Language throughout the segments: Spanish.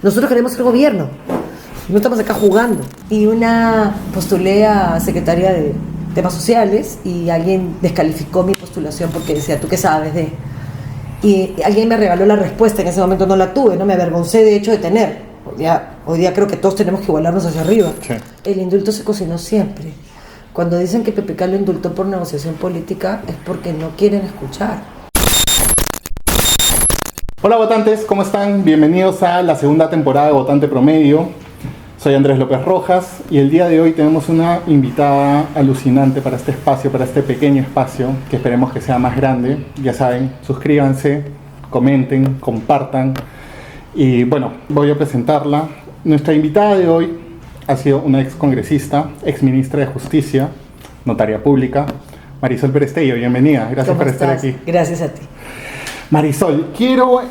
Nosotros queremos ser gobierno, no estamos acá jugando. Y una postulé a secretaria de temas sociales y alguien descalificó mi postulación porque decía, ¿tú qué sabes de...? Y alguien me regaló la respuesta, en ese momento no la tuve, no me avergoncé de hecho de tener. Hoy día creo que todos tenemos que igualarnos hacia arriba. Sí. El indulto se cocinó siempre. Cuando dicen que PPK lo indultó por negociación política es porque no quieren escuchar. Hola votantes, ¿cómo están? Bienvenidos a la segunda temporada de Votante Promedio. Soy Andrés López Rojas y el día de hoy tenemos una invitada alucinante para este espacio, para este pequeño espacio que esperemos que sea más grande. Ya saben, suscríbanse, comenten, compartan y bueno, voy a presentarla. Nuestra invitada de hoy ha sido una ex congresista, ex ministra de Justicia, notaria pública, Marisol Perestello. Bienvenida, gracias por estar aquí. Gracias a ti. Marisol, quiero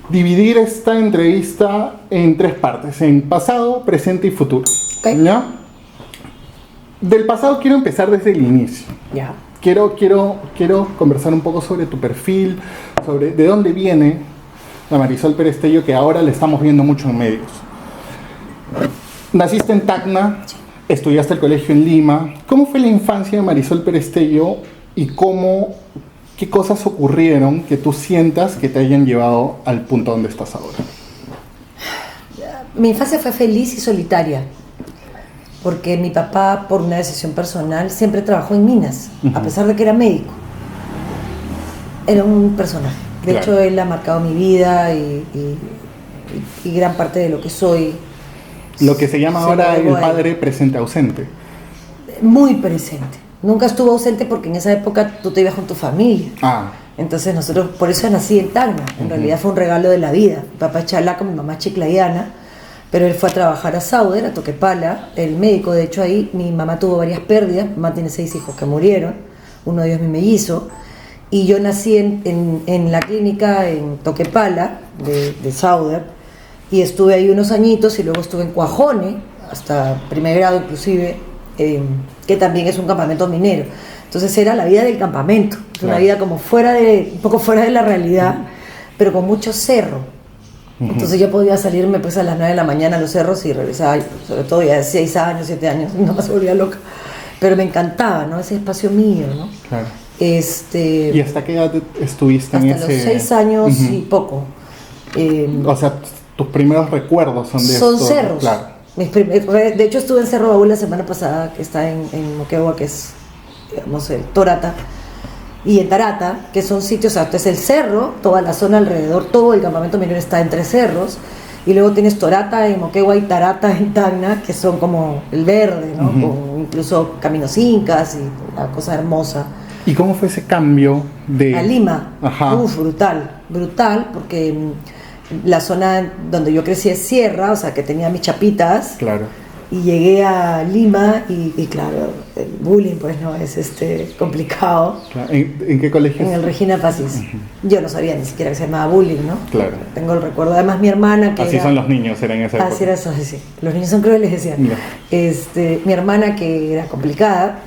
dividir esta entrevista en tres partes, en pasado, presente y futuro. Okay. ¿Ya? Del pasado quiero empezar desde el inicio. Ya. Quiero conversar un poco sobre tu perfil, sobre de dónde viene la Marisol Perestello, que ahora le estamos viendo mucho en medios. Naciste en Tacna, estudiaste el colegio en Lima. ¿Cómo fue la infancia de Marisol Perestello y qué cosas ocurrieron que tú sientas que te hayan llevado al punto donde estás ahora? Mi infancia fue feliz y solitaria, porque mi papá, por una decisión personal, siempre trabajó en minas, a pesar de que era médico. Era un personaje. De hecho, él ha marcado mi vida y gran parte de lo que soy. Lo que se llama ahora el padre presente ausente. Muy presente. Nunca estuvo ausente porque en esa época tú te ibas con tu familia. Entonces nosotros, por eso nací en Tacna. En realidad fue un regalo de la vida. Mi papá es chalaco, mi mamá es chiclayana, pero él fue a trabajar a Sauder, a Toquepala, el médico. De hecho ahí mi mamá tuvo varias pérdidas. Mi mamá tiene 6 hijos que murieron, uno de ellos mi mellizo. Y yo nací en la clínica en Toquepala, de Sauder, y estuve ahí unos añitos y luego estuve en Cuajone, hasta primer grado inclusive, que también es un campamento minero. Entonces era la vida del campamento, una vida como un poco fuera de la realidad, pero con mucho cerro. Entonces yo podía salirme pues a las 9 de la mañana a los cerros y regresaba, sobre todo ya de 6 años, 7 años, no me volvía loca. Pero me encantaba, ¿no? Ese espacio mío, ¿no? Claro. ¿Y hasta qué edad estuviste en ese...? Hasta los 6 años y poco. O sea, tus primeros recuerdos son de Son esto, cerros. Claro. De hecho estuve en Cerro Baúl la semana pasada, que está en Moquegua, que es, digamos, el Torata, y en Tarata, que son sitios, o sea, es el cerro, toda la zona alrededor, todo el campamento minero está entre cerros, y luego tienes Torata en Moquegua y Tarata en Tacna, que son como el verde, ¿no? Con incluso caminos incas y una cosa hermosa. ¿Y cómo fue ese cambio de...? A Lima. Ajá. Brutal, porque la zona donde yo crecí es sierra, o sea que tenía mis chapitas. Claro. Y llegué a Lima y claro, el bullying pues no es complicado. Claro. ¿En qué colegio? En el Regina Pacis. Yo no sabía ni siquiera que se llamaba bullying, ¿no? Claro. Tengo el recuerdo. Además mi hermana que así son los niños, era en esa época. Así era eso, sí. Los niños son crueles, decían. No. Mi hermana que era complicada,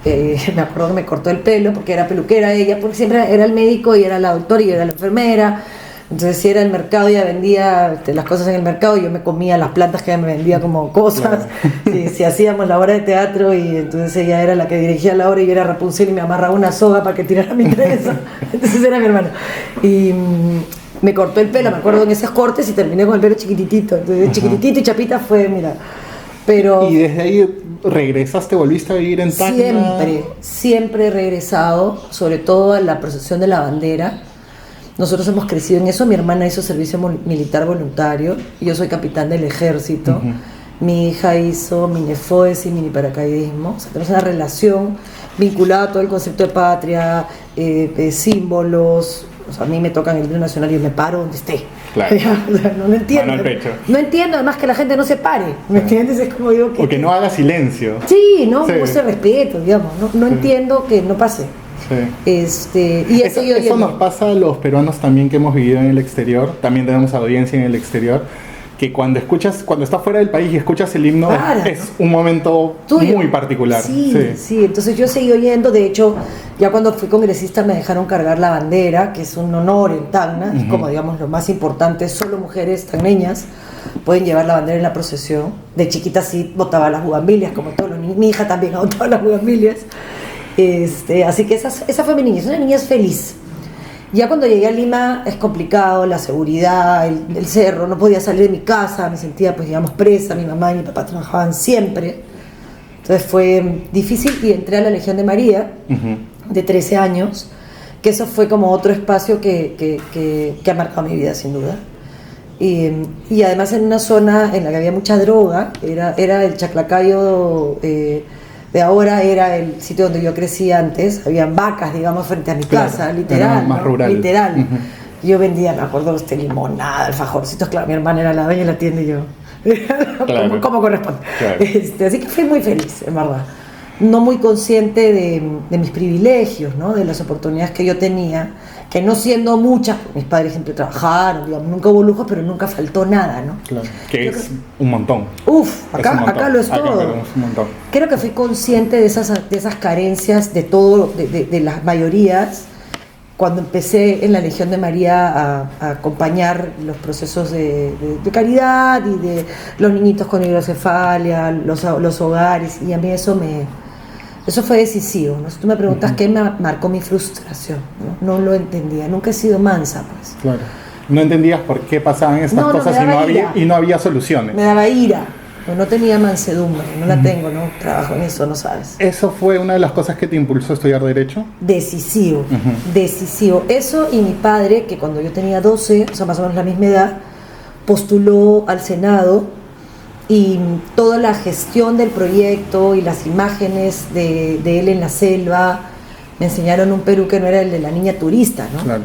me acuerdo que me cortó el pelo porque era peluquera ella, porque siempre era el médico y era la doctora y yo era la enfermera. Entonces si era el mercado, ella vendía las cosas en el mercado y yo me comía las plantas que ella me vendía como cosas. Claro. Si hacíamos la obra de teatro y entonces ella era la que dirigía la obra y yo era Rapunzel y me amarraba una soga para que tirara mi trenza. Entonces era mi hermana. Y me cortó el pelo, me acuerdo en esos cortes y terminé con el pelo chiquititito. Entonces chiquititito y chapita fue, mira. Pero ¿y desde ahí regresaste, volviste a vivir en Tacna? Siempre he regresado, sobre todo a la procesión de la bandera. Nosotros hemos crecido en eso. Mi hermana hizo servicio militar voluntario, yo soy capitán del ejército. Mi hija hizo minifoes y mini paracaidismo. O sea, tenemos una relación vinculada a todo el concepto de patria, símbolos. O sea, a mí me tocan el himno nacional y yo me paro donde esté. Claro. O sea, no entiendo. Mano al pecho. No entiendo además que la gente no se pare. ¿Me entiendes? Es como digo que... O que no haga silencio. Sí, ¿no? Ese respeto, digamos. No entiendo que no pase. Sí. Y eso nos pasa a los peruanos también que hemos vivido en el exterior. También tenemos audiencia en el exterior. que cuando estás fuera del país y escuchas el himno, es un momento muy particular. Sí, entonces yo seguí oyendo. De hecho, ya cuando fui congresista me dejaron cargar la bandera, que es un honor en Tacna, es como, digamos, lo más importante. Solo mujeres tacneñas pueden llevar la bandera en la procesión. De chiquita sí botaba las bugambilias, como todos los niños. Mi hija también ha botado las bugambilias. Así que esa fue mi niñez, una niñez feliz. Ya cuando llegué a Lima es complicado, la seguridad, el cerro, no podía salir de mi casa, me sentía, pues, digamos, presa. Mi mamá y mi papá trabajaban siempre, entonces fue difícil, y entré a la Legión de María, de 13 años, que eso fue como otro espacio que ha marcado mi vida, sin duda. Y además en una zona en la que había mucha droga, era el Chaclacayo de ahora, era el sitio donde yo crecí antes. Habían vacas, digamos, frente a mi casa, literal, más rural. Literal. Yo vendía, me acuerdo, limonada, alfajorcitos. Claro, mi hermana era la dueña de la tienda y yo claro. como corresponde. Claro. Así que fui muy feliz, en verdad. No muy consciente de mis privilegios, ¿no? De las oportunidades que yo tenía, que no siendo muchas, mis padres siempre trabajaron, digamos, nunca hubo lujos, pero nunca faltó nada, ¿no? Claro, que es un montón. Acá lo es todo. Es un montón. Creo que fui consciente de esas carencias de todo, de las mayorías, cuando empecé en la Legión de María a acompañar los procesos de caridad y de los niñitos con hidrocefalia, los hogares, y a mí eso fue decisivo, ¿no? Si tú me preguntas qué me marcó mi frustración, ¿no? No lo entendía, nunca he sido mansa, pues. Claro. No entendías por qué pasaban estas cosas y no había soluciones. Me daba ira, no tenía mansedumbre, no la tengo, no trabajo en eso, no sabes. ¿Eso fue una de las cosas que te impulsó a estudiar Derecho? Decisivo. Eso, y mi padre, que cuando yo tenía 12, o sea, más o menos la misma edad, postuló al Senado, y toda la gestión del proyecto y las imágenes de él en la selva me enseñaron un Perú que no era el de la niña turista, ¿no? Claro.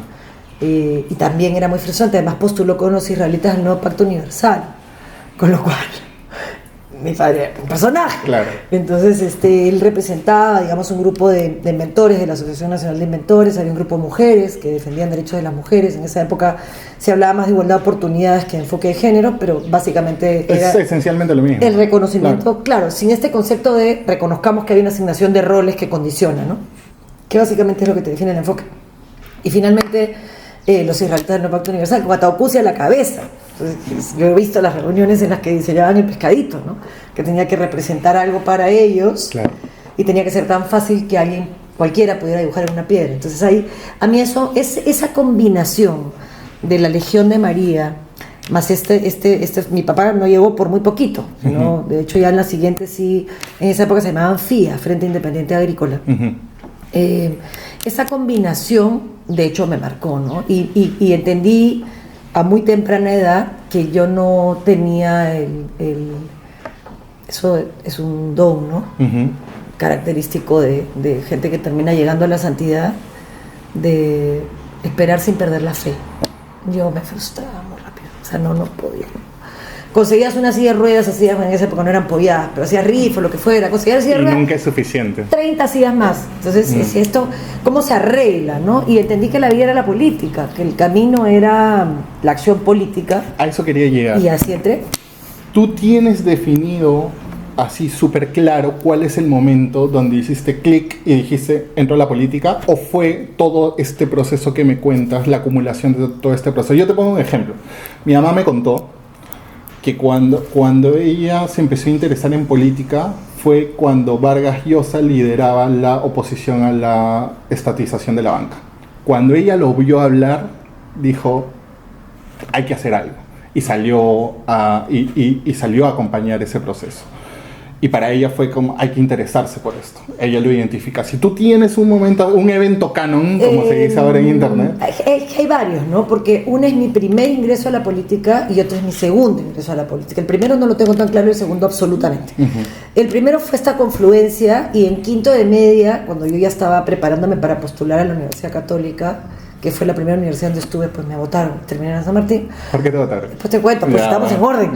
Y también era muy frustrante. Además postuló con los israelitas al nuevo Pacto Universal, con lo cual mi padre era un personaje. Claro. Entonces él representaba, digamos, un grupo de inventores de la Asociación Nacional de Inventores. Había un grupo de mujeres que defendían derechos de las mujeres. En esa época se hablaba más de igualdad de oportunidades que de enfoque de género, pero básicamente era esencialmente lo mismo. El reconocimiento, claro, sin este concepto de reconozcamos que hay una asignación de roles que condiciona, ¿no? Que básicamente es lo que te define el enfoque. Y finalmente los israelitas del nuevo Pacto Universal, con Atahualpa a la cabeza. Entonces, yo he visto las reuniones en las que diseñaban el pescadito, ¿no? Que tenía que representar algo para ellos, claro, y tenía que ser tan fácil que cualquiera pudiera dibujar en una piedra. Entonces ahí, a mí esa combinación de la Legión de María, más mi papá no llegó por muy poquito, ¿no? De hecho ya en la siguiente sí, en esa época se llamaban FIA, Frente Independiente Agrícola. Esa combinación, de hecho, me marcó, ¿no? Y entendí a muy temprana edad que yo no tenía eso es un don, ¿no? Característico de gente que termina llegando a la santidad, de esperar sin perder la fe. Yo me frustraba muy rápido, o sea, no podía. Conseguías una silla de ruedas, hacías, en esa época no eran apoyadas, pero hacías riff o lo que fuera, conseguías silla de ruedas. Y nunca es suficiente. 30 sillas más. Entonces, esto, ¿cómo se arregla, no? Y entendí que la vida era la política, que el camino era la acción política. A eso quería llegar. Y así entré. ¿Tú tienes definido así súper claro cuál es el momento donde hiciste clic y dijiste, entro a la política? ¿O fue todo este proceso que me cuentas, la acumulación de todo este proceso? Yo te pongo un ejemplo. Mi mamá me contó que cuando ella se empezó a interesar en política fue cuando Vargas Llosa lideraba la oposición a la estatización de la banca. Cuando ella lo vio hablar, dijo, hay que hacer algo. Y salió a acompañar ese proceso. Y para ella fue como, hay que interesarse por esto. Ella lo identifica. Si tú tienes un evento canon, como se dice ahora en internet. Hay varios, ¿no? Porque uno es mi primer ingreso a la política y otro es mi segundo ingreso a la política. El primero no lo tengo tan claro, el segundo absolutamente. El primero fue esta confluencia, y en quinto de media, cuando yo ya estaba preparándome para postular a la Universidad Católica, que fue la primera universidad donde estuve, pues me votaron. Terminé en San Martín. ¿Por qué te votaron? Pues te cuento, pues estamos en orden.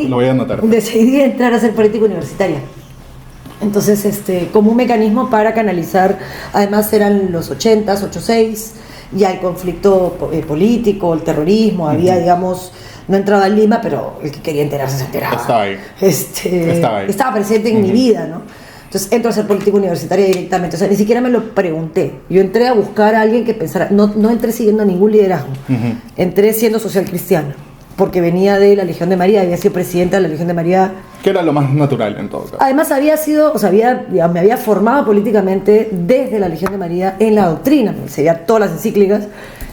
Lo voy a anotar. Decidí entrar a ser política universitaria. Entonces, como un mecanismo para canalizar, además eran los 80s, 86, ya el conflicto político, el terrorismo, había, digamos, no entraba en Lima, pero el que quería enterarse se enteraba. Estaba ahí. Estaba presente en mi vida, ¿no? Entonces entro a ser política universitaria directamente, o sea, ni siquiera me lo pregunté. Yo entré a buscar a alguien que pensara, no entré siguiendo ningún liderazgo, entré siendo social cristiana, porque venía de la Legión de María, había sido presidenta de la Legión de María. Que era lo más natural en todo caso. Además me había formado políticamente desde la Legión de María en la doctrina, me seguía todas las encíclicas,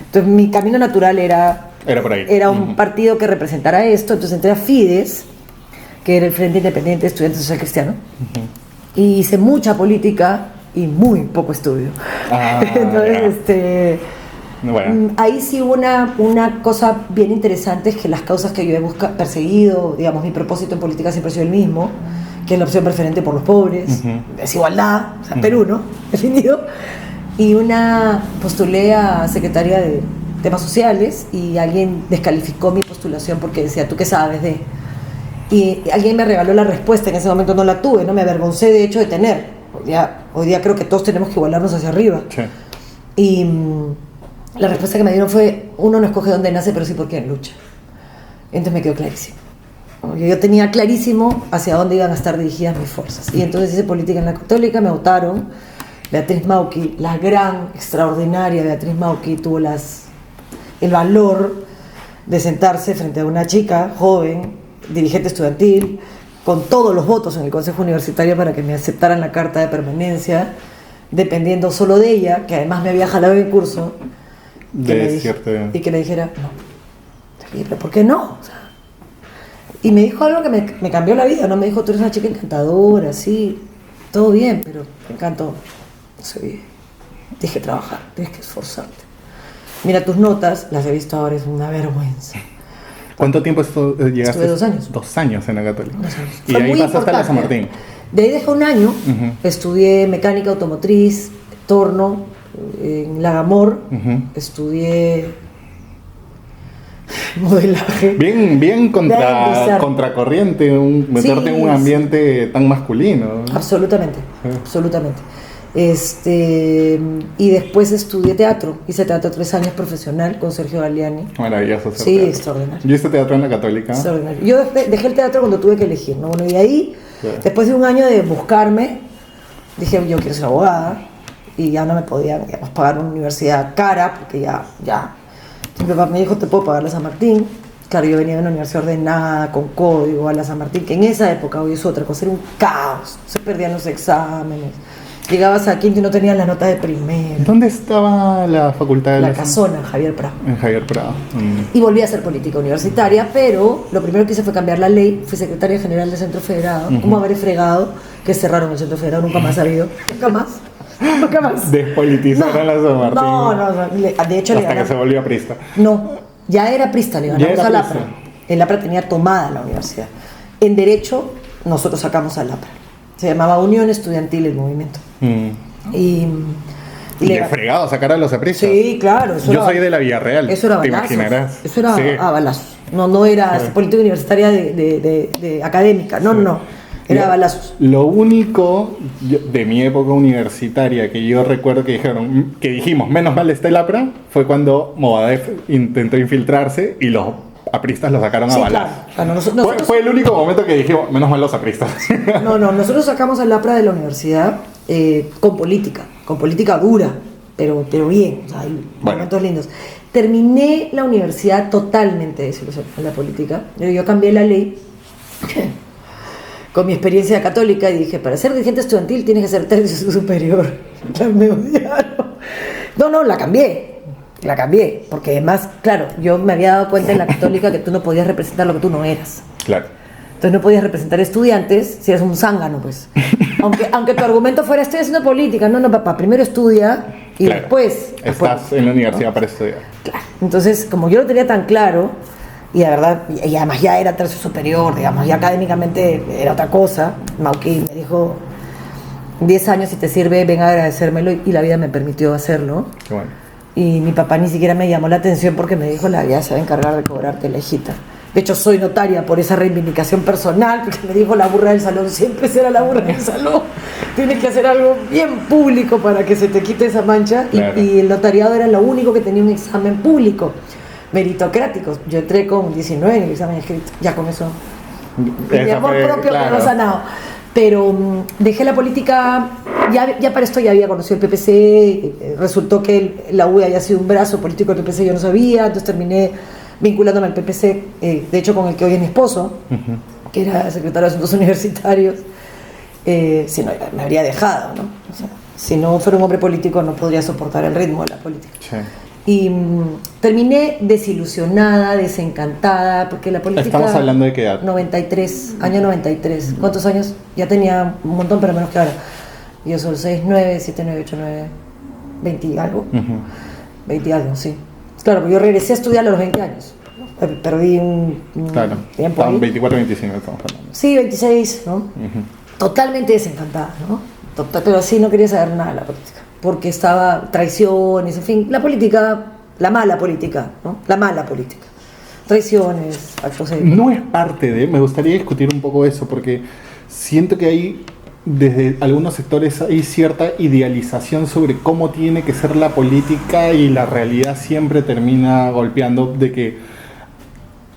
entonces mi camino natural era por ahí. Era un partido que representara esto, entonces entré a Fides, que era el Frente Independiente de Estudiantes Social Cristiano, y hice mucha política y muy poco estudio. Entonces, bueno. Ahí sí hubo una cosa bien interesante, es que las causas que yo he perseguido, digamos, mi propósito en política siempre ha sido el mismo, que es la opción preferente por los pobres, desigualdad, o sea, Perú, ¿no? Definido. Y postulé a secretaria de temas sociales y alguien descalificó mi postulación porque decía, ¿tú qué sabes de...? Y alguien me regaló la respuesta, en ese momento no la tuve, no me avergoncé de hecho de tener. Hoy día creo que todos tenemos que igualarnos hacia arriba. Sí. Y la respuesta que me dieron fue, uno no escoge dónde nace, pero sí por quién lucha. Entonces me quedó clarísimo. Yo tenía clarísimo hacia dónde iban a estar dirigidas mis fuerzas. Y entonces hice política en la Católica, me votaron. Beatriz Mauqui, la gran, extraordinaria Beatriz Mauqui, tuvo el valor de sentarse frente a una chica joven, dirigente estudiantil, con todos los votos en el Consejo Universitario para que me aceptaran la carta de permanencia, dependiendo solo de ella, que además me había jalado el curso, y que le dijera, no. ¿Pero por qué no? O sea, y me dijo algo que me cambió la vida, ¿no? Me dijo, tú eres una chica encantadora, sí, todo bien, pero me encantó. Sí, tienes que trabajar, tienes que esforzarte. Mira tus notas, las he visto ahora, es una vergüenza. ¿Cuánto tiempo llegaste? Estuve 2 años. 2 años en la Católica. 2 años. Y ahí pasaste a la San Martín. De ahí dejé 1 año, estudié mecánica automotriz, torno, en Lagamor, estudié modelaje. Bien contracorriente, meterte en un ambiente tan masculino, ¿no? Absolutamente, absolutamente. Y después estudié teatro, hice teatro 3 años profesional con Sergio Galiani. Maravilloso. Sí, teatro. Extraordinario. Yo hice teatro en la Católica. Extraordinario. Yo dejé el teatro cuando tuve que elegir, ¿no? Bueno, y ahí, después de 1 año de buscarme, dije, yo quiero ser abogada, y ya no me podían, digamos, pagar una universidad cara, porque ya. Mi papá me dijo, te puedo pagar la San Martín. Claro, yo venía de una universidad ordenada, con código, a la San Martín, que en esa época, hoy es otra cosa, era un caos, se perdían los exámenes. Llegabas a quinto y no tenías la nota de primero. ¿Dónde estaba la facultad de la Casona, en Javier Prado? En Javier Prado. Y volví a hacer política universitaria, pero lo primero que hice fue cambiar la ley. Fui secretaria general del Centro Federado. ¿Cómo habré fregado que cerraron el Centro Federado? Nunca más ha habido. Nunca más. Despolitizaron la San Martín. No. De hecho, hasta que se volvió aprista. No, ya era aprista, le ganamos al APRA. El APRA tenía tomada la universidad. En Derecho, nosotros sacamos al APRA. Se llamaba Unión Estudiantil el movimiento. Y de fregado sacar a los apristas. Sí, claro. Yo soy de la Villarreal. Eso era balazos. Te imaginarás. Eso era a balazos. No era política universitaria de académica. No. Era balazos. Lo único de mi época universitaria que yo recuerdo que dijimos, menos mal está el APRA, fue cuando Movadef intentó infiltrarse y los apristas lo sacaron a balazos. Claro. Fue el único momento que dijimos, menos mal los apristas. No, nosotros sacamos al APRA de la universidad con política dura, pero bien, o sea, hay momentos lindos. Terminé la universidad totalmente desilusionada en la política. Yo cambié la ley con mi experiencia católica y dije, para ser dirigente estudiantil tienes que ser tercio superior. Me odiaron. No, la cambié, porque además, claro, yo me había dado cuenta en la Católica que tú no podías representar lo que tú no eras. Claro. Entonces no podías representar estudiantes si eres un zángano, pues. Aunque tu argumento fuera, estoy haciendo política. No, papá, primero estudia y después... Estás en la universidad para estudiar. Claro. Entonces, como yo lo tenía tan claro, y la verdad, y además ya era tercio superior, digamos, ya académicamente era otra cosa, Mauqui me dijo, 10 años si te sirve, ven a agradecérmelo, y la vida me permitió hacerlo. Qué bueno. Y mi papá ni siquiera me llamó la atención porque me dijo, la vida se va a encargar de cobrarte la hijita. De hecho, soy notaria por esa reivindicación personal, porque me dijo la burra del salón, siempre será la burra del salón. Tienes que hacer algo bien público para que se te quite esa mancha. Claro. Y el notariado era lo único que tenía un examen público, meritocrático. Yo entré con 19 en el examen escrito, ya con eso. Mi amor propio me lo sanado. Pero dejé la política, ya para esto ya había conocido el PPC, resultó que la UE había sido un brazo político del PPC, yo no sabía, entonces terminé vinculándome al PPC, de hecho con el que hoy es mi esposo, que era secretario de Asuntos Universitarios. Si no, me habría dejado, ¿no? O sea, si no fuera un hombre político no podría soportar el ritmo de la política. Sí. Y terminé desilusionada, desencantada, porque la política... ¿Estamos hablando de qué edad? 93, año 93. ¿Cuántos años? Ya tenía un montón, pero menos que ahora. Yo soy 6, 9, 7, 9, 8, 9, 20 y algo. 20 y algo, sí. Claro, porque yo regresé a estudiar a los 20 años. Perdí un tiempo. Estaban 24, 25, estamos hablando. Sí, 26, ¿no? Totalmente desencantada, ¿no? Pero así no quería saber nada de la política. Porque estaba traiciones, en fin, la política, la mala política, ¿no? La mala política. Traiciones, actos de... No es parte de... Me gustaría discutir un poco eso, porque siento que hay, desde algunos sectores, hay cierta idealización sobre cómo tiene que ser la política y la realidad siempre termina golpeando, de que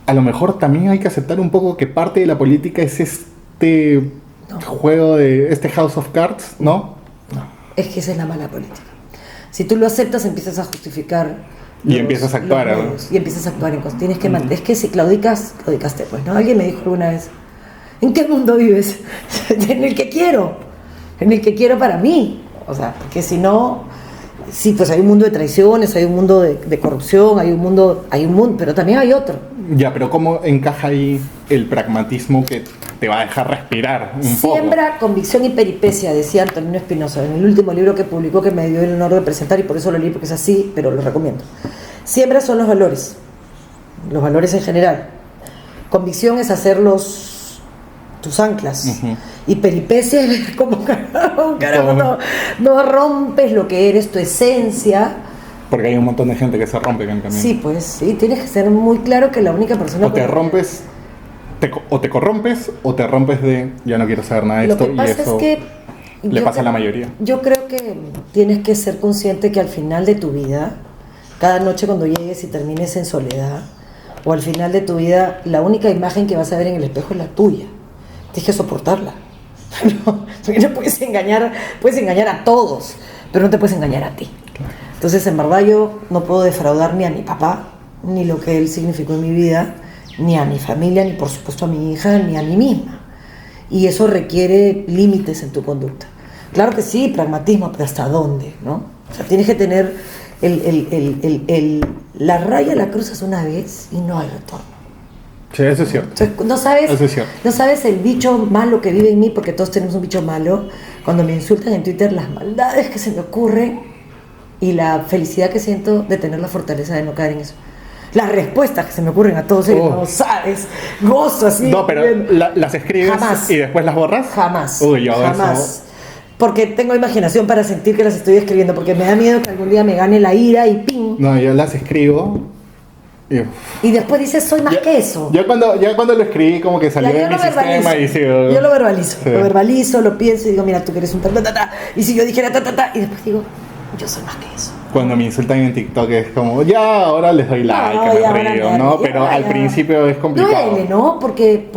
a lo mejor también hay que aceptar un poco que parte de la política es este juego de este House of Cards, ¿no? No. Es que esa es la mala política. Si tú lo aceptas, empiezas a justificar y empiezas a actuar, ¿no? Y empiezas a actuar en cosas. Tienes que es que si claudicaste, pues, ¿no? Alguien me dijo alguna vez, ¿en qué mundo vives? En el que quiero para mí. O sea, porque si no, sí, pues hay un mundo de traiciones, hay un mundo de corrupción, hay un mundo, pero también hay otro. Ya, pero ¿cómo encaja ahí el pragmatismo que te va a dejar respirar un poco? Siembra, convicción y peripecia, decía Antonino Espinosa en el último libro que publicó, que me dio el honor de presentar, y por eso lo leí, porque es así, pero lo recomiendo. Siembra son los valores en general. Convicción es hacerlos tus anclas. Y peripecia es ver cómo carajo no rompes lo que eres, tu esencia. Porque hay un montón de gente que se rompe en el camino. Sí, pues sí, tienes que ser muy claro que la única persona... O te rompes, o te corrompes, o te rompes de ya no quiero saber nada de esto, y eso es que le pasa a la mayoría. Yo creo que tienes que ser consciente que al final de tu vida, cada noche cuando llegues y termines en soledad, o al final de tu vida, la única imagen que vas a ver en el espejo es la tuya. Tienes que soportarla. No puedes engañar a todos, pero no te puedes engañar a ti. Entonces, en verdad, yo no puedo defraudar ni a mi papá, ni lo que él significó en mi vida, ni a mi familia, ni por supuesto a mi hija, ni a mí misma. Y eso requiere límites en tu conducta. Claro que sí, pragmatismo, pero ¿hasta dónde? ¿No? O sea, tienes que tener la raya la cruzas una vez y no hay retorno. Sí, eso es cierto. Entonces, no sabes el bicho malo que vive en mí, porque todos tenemos un bicho malo. Cuando me insultan en Twitter, las maldades que se me ocurren y la felicidad que siento de tener la fortaleza de no caer en eso. Las respuestas que se me ocurren a todos ellos, no sabes, gozo así. No, pero las escribes jamás. Y después las borras. Jamás. Uy, yo jamás. Eso... Porque tengo imaginación para sentir que las estoy escribiendo, porque me da miedo que algún día me gane la ira y ¡ping! No, yo las escribo. Y después dices, soy más que eso. Ya cuando lo escribí, como que salió de mi sistema y sí, yo lo verbalizo. Sí. Lo verbalizo, lo pienso y digo, mira, tú que eres un ta. Y si yo dijera ta, y después digo, yo soy más que eso. Cuando me insultan en TikTok es como, ya, ahora les doy like, me río, ¿no? Pero al principio es complicado. Duele, ¿no? Porque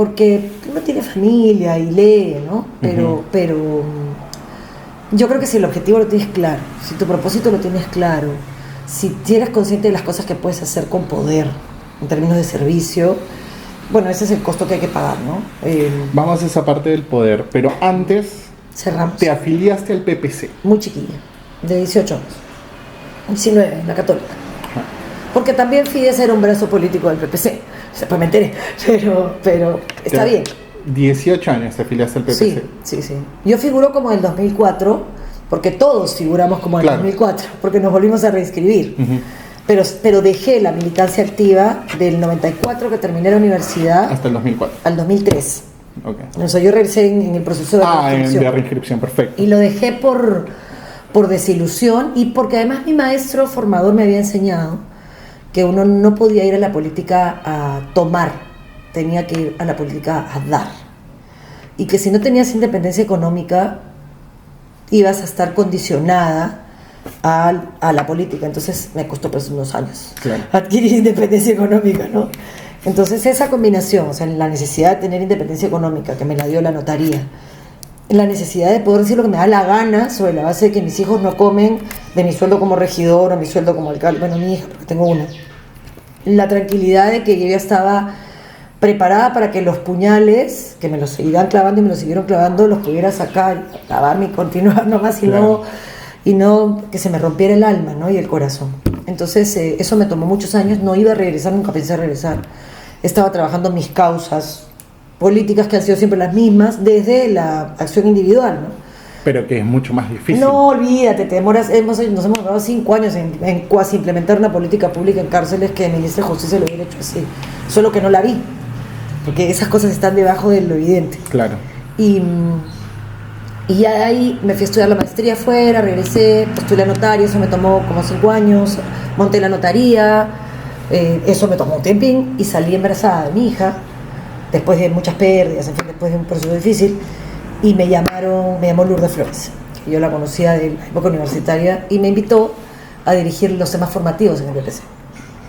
uno tiene familia y lee, ¿no? Pero yo creo que si el objetivo lo tienes claro, si tu propósito lo tienes claro, si eres consciente de las cosas que puedes hacer con poder, en términos de servicio, bueno, ese es el costo que hay que pagar, ¿no? Vamos a esa parte del poder, pero antes cerramos. Te afiliaste al PPC. Muy chiquilla, de 18 años. 19, en la Católica. Porque también Fidesz era un brazo político del PPC. Después me enteré, pero está bien. 18 años te afiliaste al PPC. Sí. Yo figuro como en el 2004, porque todos figuramos como en el 2004, porque nos volvimos a reinscribir. Pero dejé la militancia activa del 94, que terminé la universidad, hasta el 2004. Al 2003. Okay. O sea, yo regresé en el proceso de reinscripción. De reinscripción, perfecto. Y lo dejé por desilusión y porque además mi maestro formador me había enseñado que uno no podía ir a la política a tomar tenía que ir a la política a dar. Y que si no tenías independencia económica, ibas a estar condicionada a la política. Entonces me costó pues unos años adquirir independencia económica, ¿no? Entonces esa combinación, o sea, la necesidad de tener independencia económica, que me la dio la notaría, la necesidad de poder decir lo que me da la gana sobre la base de que mis hijos no comen de mi sueldo como regidor o mi sueldo como alcalde, bueno, mi hija, porque tengo una, la tranquilidad de que yo ya estaba preparada para que los puñales, que me los seguirán clavando y me los siguieron clavando, los pudiera sacar, lavarme y continuar nomás, y no que se me rompiera el alma, ¿no? Y el corazón. Entonces eso me tomó muchos años, no iba a regresar, nunca pensé regresar. Estaba trabajando mis causas políticas que han sido siempre las mismas desde la acción individual, ¿no? Pero que es mucho más difícil. No, olvídate, te demoras, nos hemos demorado 5 años en cuasi implementar una política pública en cárceles que el ministro de Justicia lo hubiera hecho así, solo que no la vi, porque esas cosas están debajo de lo evidente. Claro. Y ya de ahí me fui a estudiar la maestría afuera, regresé, estudié la notaria, eso me tomó como 5 años, monté la notaría, eso me tomó un tiempín y salí embarazada de mi hija, después de muchas pérdidas, en fin, después de un proceso difícil, y me llamó Lourdes Flores, que yo la conocía de la época universitaria, y me invitó a dirigir los temas formativos en el PPC.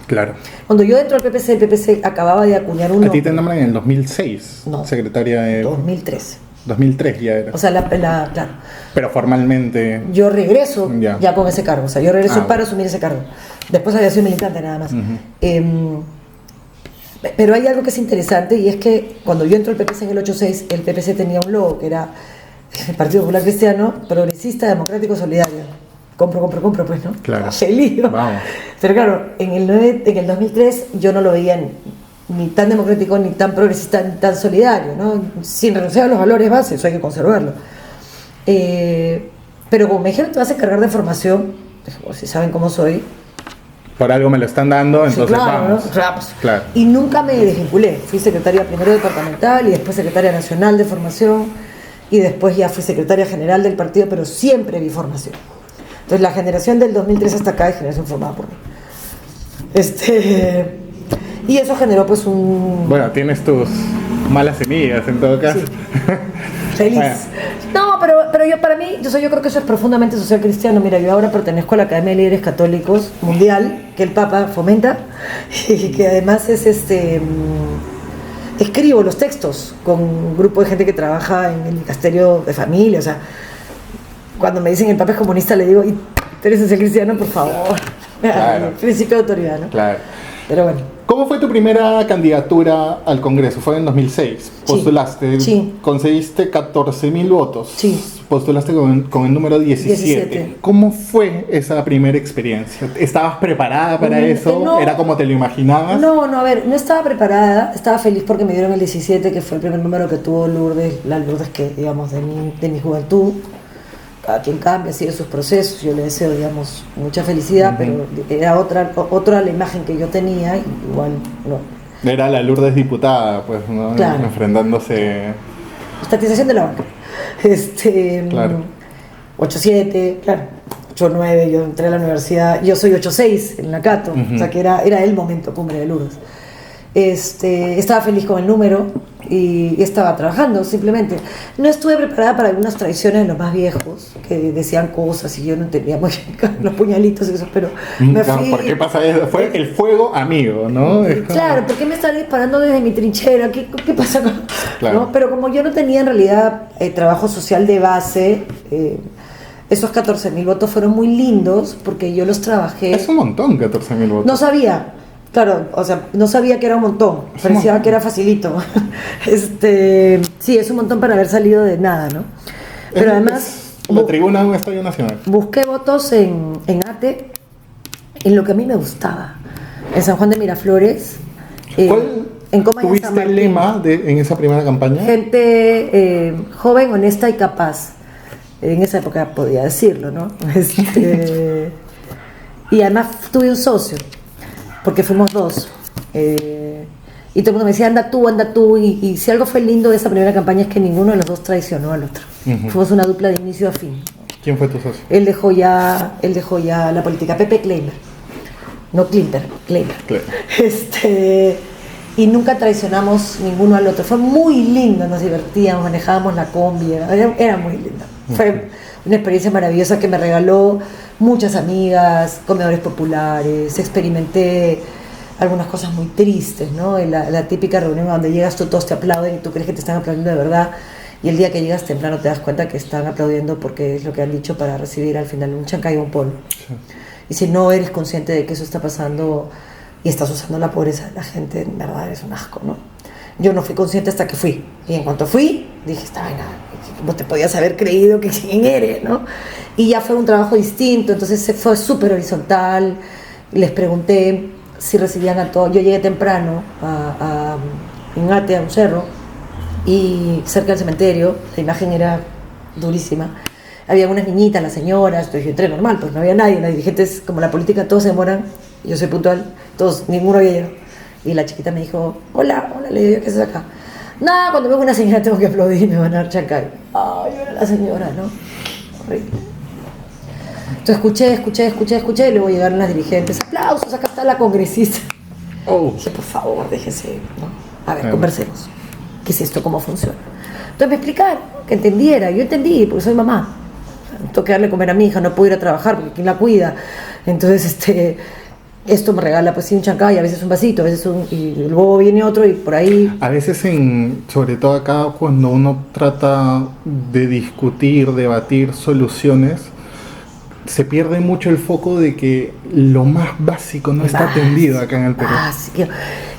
Claro. Cuando yo entro al PPC, el PPC acababa de acuñar un... ¿A ti te nombran en el 2006? No. Secretaria de... 2003. 2003 ya era. O sea, claro. Pero formalmente... Yo regreso ya con ese cargo, o sea, yo regreso para asumir ese cargo. Después había sido militante nada más. Pero hay algo que es interesante, y es que cuando yo entro al PPC en el 86, el PPC tenía un logo que era el Partido Popular Cristiano, Progresista, Democrático, Solidario. Compro, pues, ¿no? Claro. Feliz. Vamos. Pero claro, en el 2003 yo no lo veía ni tan democrático, ni tan progresista, ni tan solidario, ¿no? Sin renunciar a los valores base, eso hay que conservarlo. Pero como me dijeron, te vas a encargar de formación, si saben cómo soy. Por algo me lo están dando, entonces sí, claro, vamos. ¿no? Claro. Y nunca me desvinculé. Fui secretaria primero departamental y después secretaria nacional de formación y después ya fui secretaria general del partido, pero siempre vi formación. Entonces la generación del 2003 hasta acá es generación formada por mí. Y eso generó pues un... Bueno, tienes tus malas semillas en todo caso. Sí. Feliz. Bueno. No, pero yo para mí, yo creo que eso es profundamente social cristiano. Mira, yo ahora pertenezco a la Academia de Líderes Católicos Mundial, que el Papa fomenta, y que además es escribo los textos con un grupo de gente que trabaja en el dicasterio de familia. O sea, cuando me dicen el Papa es comunista, le digo, ¿y tú eres social cristiano? Por favor. Claro. Principio de autoridad, ¿no? Claro. Pero bueno. ¿Cómo fue tu primera candidatura al Congreso? Fue en 2006. Postulaste. Sí. Conseguiste 14.000 votos. Sí. Postulaste con el número 17. ¿Cómo fue esa primera experiencia? ¿Estabas preparada para eso? No, ¿Era como te lo imaginabas? No, a ver, no estaba preparada. Estaba feliz porque me dieron el 17, que fue el primer número que tuvo Lourdes, la Lourdes que, digamos, de mi juventud. Cada quien cambia, sigue sus procesos, yo le deseo, digamos, mucha felicidad, pero era otra la imagen que yo tenía, igual no. Era la Lourdes diputada, pues, ¿no? Claro. Enfrentándose... Estatización de la banca. Claro. 8-7, claro, 8-9, yo entré a la universidad, yo soy 8-6 en la Cato, o sea que era el momento cumbre de Lourdes. Estaba feliz con el número y estaba trabajando simplemente. No estuve preparada para algunas tradiciones de los más viejos que decían cosas y yo no entendía muy bien los puñalitos y eso, pero me fui... ¿Por qué pasa eso? Fue el fuego amigo, ¿no? Claro, ¿por qué me están disparando desde mi trinchera? ¿Qué pasa con...? Claro. ¿No? Pero como yo no tenía en realidad trabajo social de base, esos 14.000 votos fueron muy lindos porque yo los trabajé... Es un montón, 14.000 votos. No sabía. Claro, o sea, no sabía que era un montón, parecía que era facilito. Sí, es un montón para haber salido de nada, ¿no? Pero además... La tribuna de un estadio nacional. Busqué votos en ATE, en lo que a mí me gustaba. En San Juan de Miraflores. ¿Cuál tuviste el lema en esa primera campaña? Gente joven, honesta y capaz. En esa época podía decirlo, ¿no? Y además tuve un socio, porque fuimos dos. Y todo el mundo me decía, anda tú, y si algo fue lindo de esa primera campaña es que ninguno de los dos traicionó al otro. Fuimos una dupla de inicio a fin. ¿Quién fue tu socio? Él dejó ya la política, Pepe Kleimer. No Klimper, Kleimer. y nunca traicionamos ninguno al otro. Fue muy lindo, nos divertíamos, manejábamos la combi, era muy lindo. Fue una experiencia maravillosa que me regaló muchas amigas, comedores populares, experimenté algunas cosas muy tristes, ¿no? La típica reunión donde llegas tú, todos te aplauden y tú crees que te están aplaudiendo de verdad, y el día que llegas temprano te das cuenta que están aplaudiendo porque es lo que han dicho para recibir al final un chancay o un polvo. Sí. Y si no eres consciente de que eso está pasando y estás usando la pobreza de la gente, en verdad es un asco, ¿no? Yo no fui consciente hasta que fui, y en cuanto fui dije, esta vaina, ¿cómo te podías haber creído que quién eres, no? Y ya fue un trabajo distinto, entonces fue súper horizontal. Les pregunté si recibían a todos. Yo llegué temprano a Ingate, a un cerro, y cerca del cementerio, la imagen era durísima. Había unas niñitas, las señoras, entonces yo entré normal, pues no había nadie, los dirigentes, como la política, todos se demoran, yo soy puntual, todos, ninguno había llegado. Y la chiquita me dijo, hola, le digo, ¿qué haces acá? Nada, cuando veo una señora tengo que aplaudir y me van a dar chancay. Ay, yo era la señora, ¿no? Horrible. Entonces escuché, y luego llegaron las dirigentes, aplausos, acá está la congresista. Dije, por favor, déjese, ¿no? A ver, conversemos. ¿Qué es esto? ¿Cómo funciona? Entonces me explicaron, que entendiera. Yo entendí, porque soy mamá. Tengo que darle comer a mi hija, no puedo ir a trabajar porque ¿quién la cuida? Entonces, esto me regala pues sí un chancay, a veces un vasito, a veces y luego viene otro y por ahí. A veces, sobre todo acá, cuando uno trata de discutir, debatir soluciones, se pierde mucho el foco de que lo más básico no está atendido acá en el Perú.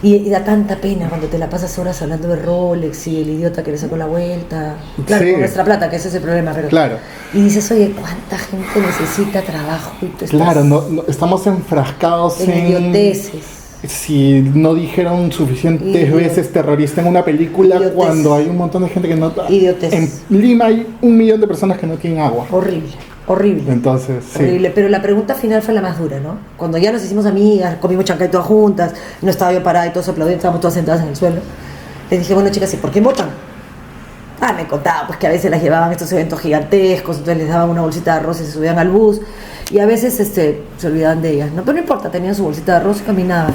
Y da tanta pena cuando te la pasas horas hablando de Rolex y el idiota que le sacó la vuelta. Claro, con nuestra plata, que ese es el problema. Pero, claro. Y dices, oye, ¿cuánta gente necesita trabajo? Y tú claro, no, estamos enfrascados en idioteces. Si no dijeron suficientes veces terrorista en una película, cuando hay un montón de gente que no... Idioteces. En Lima hay 1 millón de personas que no tienen agua. Horrible. Entonces, sí. Horrible, pero la pregunta final fue la más dura, ¿no? Cuando ya nos hicimos amigas, comimos chancay todas juntas, no estaba yo parada y todos aplaudían, estábamos todas sentadas en el suelo. Les dije, bueno, chicas, ¿y por qué votan? Me contaba pues que a veces las llevaban a estos eventos gigantescos, entonces les daban una bolsita de arroz y se subían al bus, y a veces se olvidaban de ellas, ¿no? Pero no importa, tenían su bolsita de arroz y caminaban.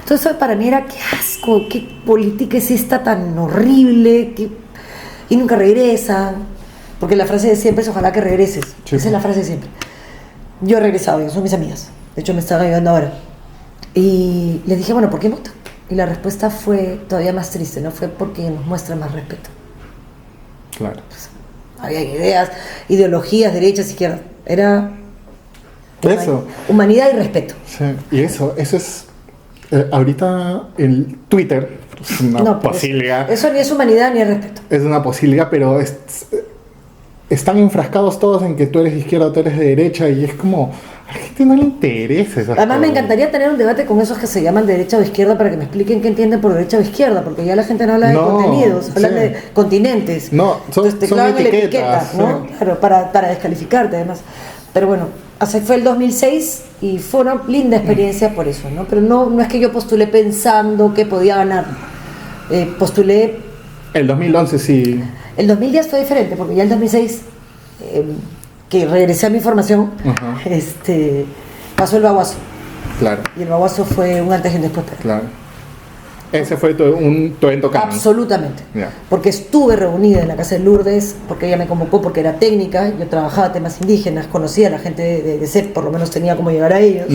Entonces eso para mí era, qué asco, qué política es esta tan horrible, y nunca regresan. Porque la frase de siempre es ojalá que regreses. Sí. Esa es la frase de siempre. Yo he regresado, son mis amigas. De hecho me están ayudando ahora. Y les dije, bueno, ¿por qué votan? Y la respuesta fue todavía más triste, ¿no? Fue porque nos muestran más respeto. Claro. Pues, había ideas, ideologías, derechas, izquierdas. Era eso. Humanidad y respeto. Sí. Y eso es... ahorita el Twitter es una posibilidad. Eso ni es humanidad ni es respeto. Es una posibilidad, pero están enfrascados todos en que tú eres de izquierda o tú eres de derecha, y es como, a la gente no le interesa esas Además cosas. Me encantaría tener un debate con esos que se llaman derecha o izquierda para que me expliquen qué entienden por derecha o izquierda, porque ya la gente no habla de contenidos, habla de continentes. No, son etiquetas, ¿no? Sí. Claro, para descalificarte además. Pero bueno, así fue el 2006 y fue una linda experiencia por eso, ¿no? Pero no es que yo postulé pensando que podía ganar. Postulé... El 2011 sí... El 2010 fue diferente, porque ya el 2006, que regresé a mi formación, pasó el baguazo. Claro. Y el baguazo fue un antes y un después. Claro. Ese fue tu evento cambio. Absolutamente. Yeah. Porque estuve reunida en la casa de Lourdes, porque ella me convocó porque era técnica, yo trabajaba temas indígenas, conocía a la gente de CEP, por lo menos tenía cómo llegar a ellos.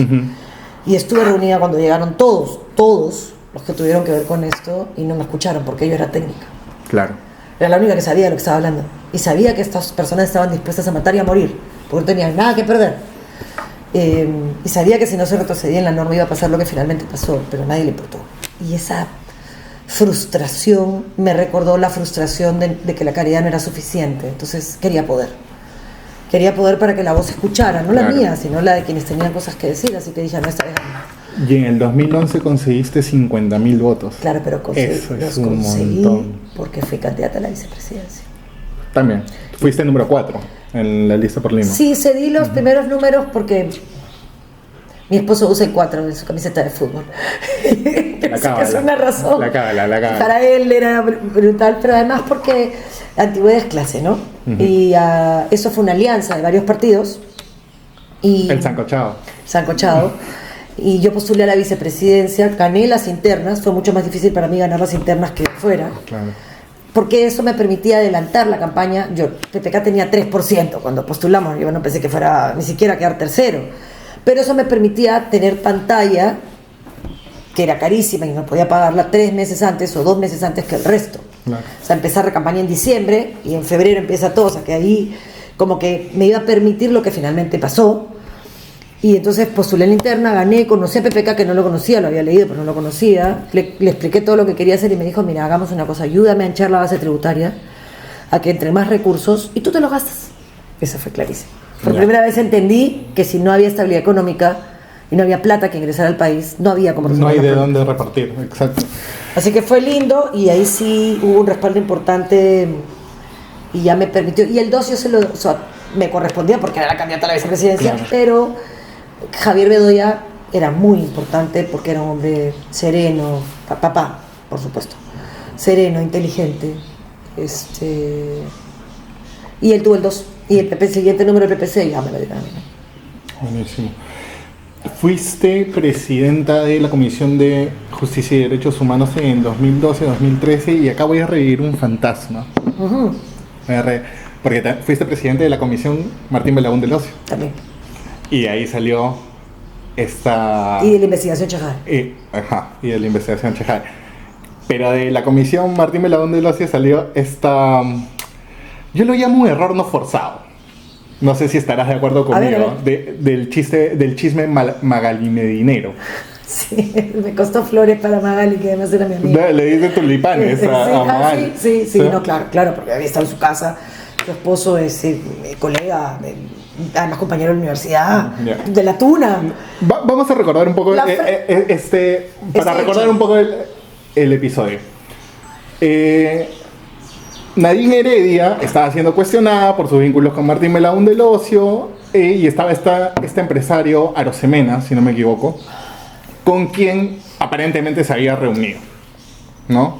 Y estuve reunida cuando llegaron todos los que tuvieron que ver con esto, y no me escucharon porque yo era técnica. Claro. Era la única que sabía de lo que estaba hablando. Y sabía que estas personas estaban dispuestas a matar y a morir, porque no tenían nada que perder. Y sabía que si no se retrocedía en la norma iba a pasar lo que finalmente pasó, pero a nadie le importó. Y esa frustración me recordó la frustración de que la caridad no era suficiente. Entonces quería poder para que la voz se escuchara, no la mía, sino la de quienes tenían cosas que decir. Así que dije, no, esta vez no. Y en el 2011 conseguiste 50.000 votos. Claro, pero los conseguí porque fui candidata a la vicepresidencia. También. Fuiste número 4 en la lista por Lima. Sí, cedí los primeros números porque mi esposo usa el 4 en su camiseta de fútbol. Es una razón. La cábala. Para él era brutal, pero además porque la antigüedad es clase, ¿no? Y eso fue una alianza de varios partidos. Y el sancochado. y yo postulé a la vicepresidencia, gané las internas, fue mucho más difícil para mí ganar las internas que fuera, claro, porque eso me permitía adelantar la campaña. PPK tenía 3% cuando postulamos, yo no pensé que fuera ni siquiera quedar tercero, pero eso me permitía tener pantalla, que era carísima y no podía pagarla 3 meses antes o 2 meses antes que el resto. Claro. O sea, empezar la campaña en diciembre y en febrero empieza todo, o sea que ahí como que me iba a permitir lo que finalmente pasó. Y entonces postulé en la interna, gané, conocí a PPK, que no lo conocía, lo había leído pero no lo conocía, le expliqué todo lo que quería hacer y me dijo, mira, hagamos una cosa, ayúdame a hinchar la base tributaria, a que entre más recursos y tú te los gastas. Eso fue clarísimo. Por primera vez entendí que si no había estabilidad económica y no había plata que ingresara al país, no había como resolver. No hay de dónde repartir, exacto. Así que fue lindo y ahí sí hubo un respaldo importante y ya me permitió. Y el 2 me correspondía porque era la candidata a la vicepresidencia, claro, pero Javier Bedoya era muy importante porque era un hombre sereno, papá, por supuesto, sereno, inteligente, y él tuvo el 2 y el siguiente número del PPC ya me lo dieron a mí. Buenísimo. Fuiste presidenta de la Comisión de Justicia y Derechos Humanos en 2012-2013 y acá voy a revivir un fantasma. Uh-huh. Porque fuiste presidente de la Comisión Martín Belaún del Ocio. También. Y ahí salió esta... Y de la investigación Chejade. Y de la investigación Chejade. Pero de la Comisión Martín Belaún del Ocio salió esta... Yo lo llamo un error no forzado. No sé si estarás de acuerdo conmigo. A ver. Del chisme Magali Medinero. Sí, me costó flores para Magali, que además era mi amiga. Le dice tulipanes a Magali. Sí, no, claro, porque había estado en su casa. Su esposo es mi colega, además compañero de la universidad, de la Tuna. Vamos a recordar un poco, recordar un poco el episodio. Nadine Heredia estaba siendo cuestionada por sus vínculos con Martín Belaún del Ocio y estaba este empresario Arosemena, si no me equivoco, con quien aparentemente se había reunido, ¿no?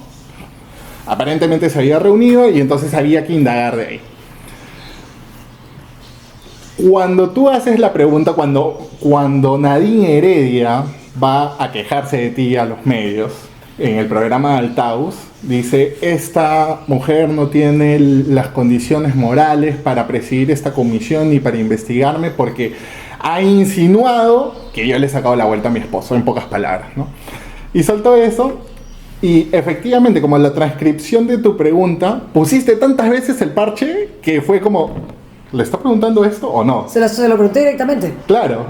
Aparentemente se había reunido y entonces había que indagar de ahí. Cuando tú haces la pregunta, cuando Nadine Heredia va a quejarse de ti a los medios, en el programa de Altaus, dice, esta mujer no tiene las condiciones morales para presidir esta comisión ni para investigarme porque ha insinuado que yo le he sacado la vuelta a mi esposo, en pocas palabras, ¿no? Y soltó eso, y efectivamente, como en la transcripción de tu pregunta, pusiste tantas veces el parche que fue como... ¿Le está preguntando esto o no? Se lo pregunté directamente. Claro,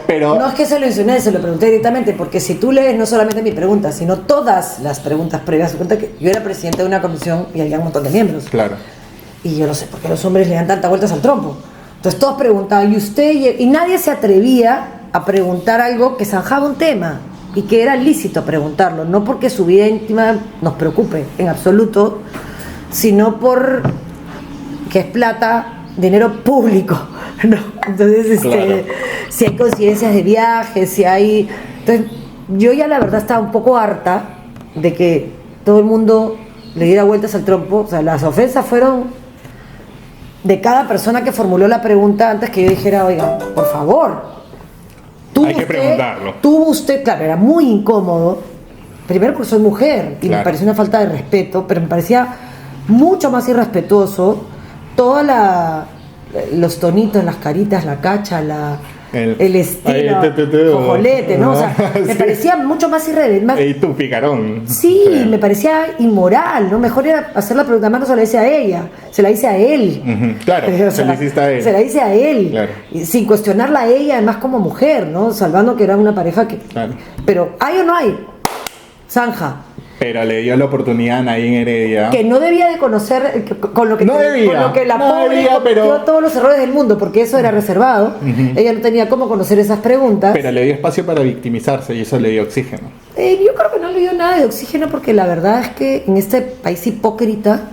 pero... No es que se lo insinué, se lo pregunté directamente, porque si tú lees no solamente mi pregunta, sino todas las preguntas previas, cuenta que yo era presidente de una comisión y había un montón de miembros. Claro. Y yo no sé por qué los hombres le dan tantas vueltas al trompo. Entonces todos preguntaban, ¿y usted? Y nadie se atrevía a preguntar algo que zanjaba un tema y que era lícito preguntarlo, no porque su vida íntima nos preocupe en absoluto, sino por que es plata, dinero público, ¿no? Entonces, claro, si hay coincidencias de viajes, si hay... Entonces, yo ya la verdad estaba un poco harta de que todo el mundo le diera vueltas al trompo. O sea, las ofensas fueron de cada persona que formuló la pregunta antes que yo dijera, oiga, por favor, hay que preguntarlo. Tuvo usted, claro, era muy incómodo. Primero porque soy mujer y me pareció una falta de respeto, pero me parecía mucho más irrespetuoso los tonitos, las caritas, la cacha, el estilo, cojolete, ¿no? O sea, me parecía mucho más irreverente. Y tu picarón. Sí, me parecía inmoral, ¿no? Mejor era hacer la pregunta, más no se la hice a ella, se la hice a él. Uh-huh. Claro, se la hiciste a él. Se la hice a él, claro, sin cuestionarla a ella, además como mujer, ¿no? Salvando que era una pareja que... Claro. Pero, ¿hay o no hay? Zanja. Pero le dio la oportunidad a Nadine Heredia. Que no debía de conocer, con lo que la pobre cometió todos los errores del mundo, porque eso era reservado. Uh-huh. Ella no tenía cómo conocer esas preguntas. Pero le dio espacio para victimizarse y eso le dio oxígeno. Yo creo que no le dio nada de oxígeno porque la verdad es que en este país hipócrita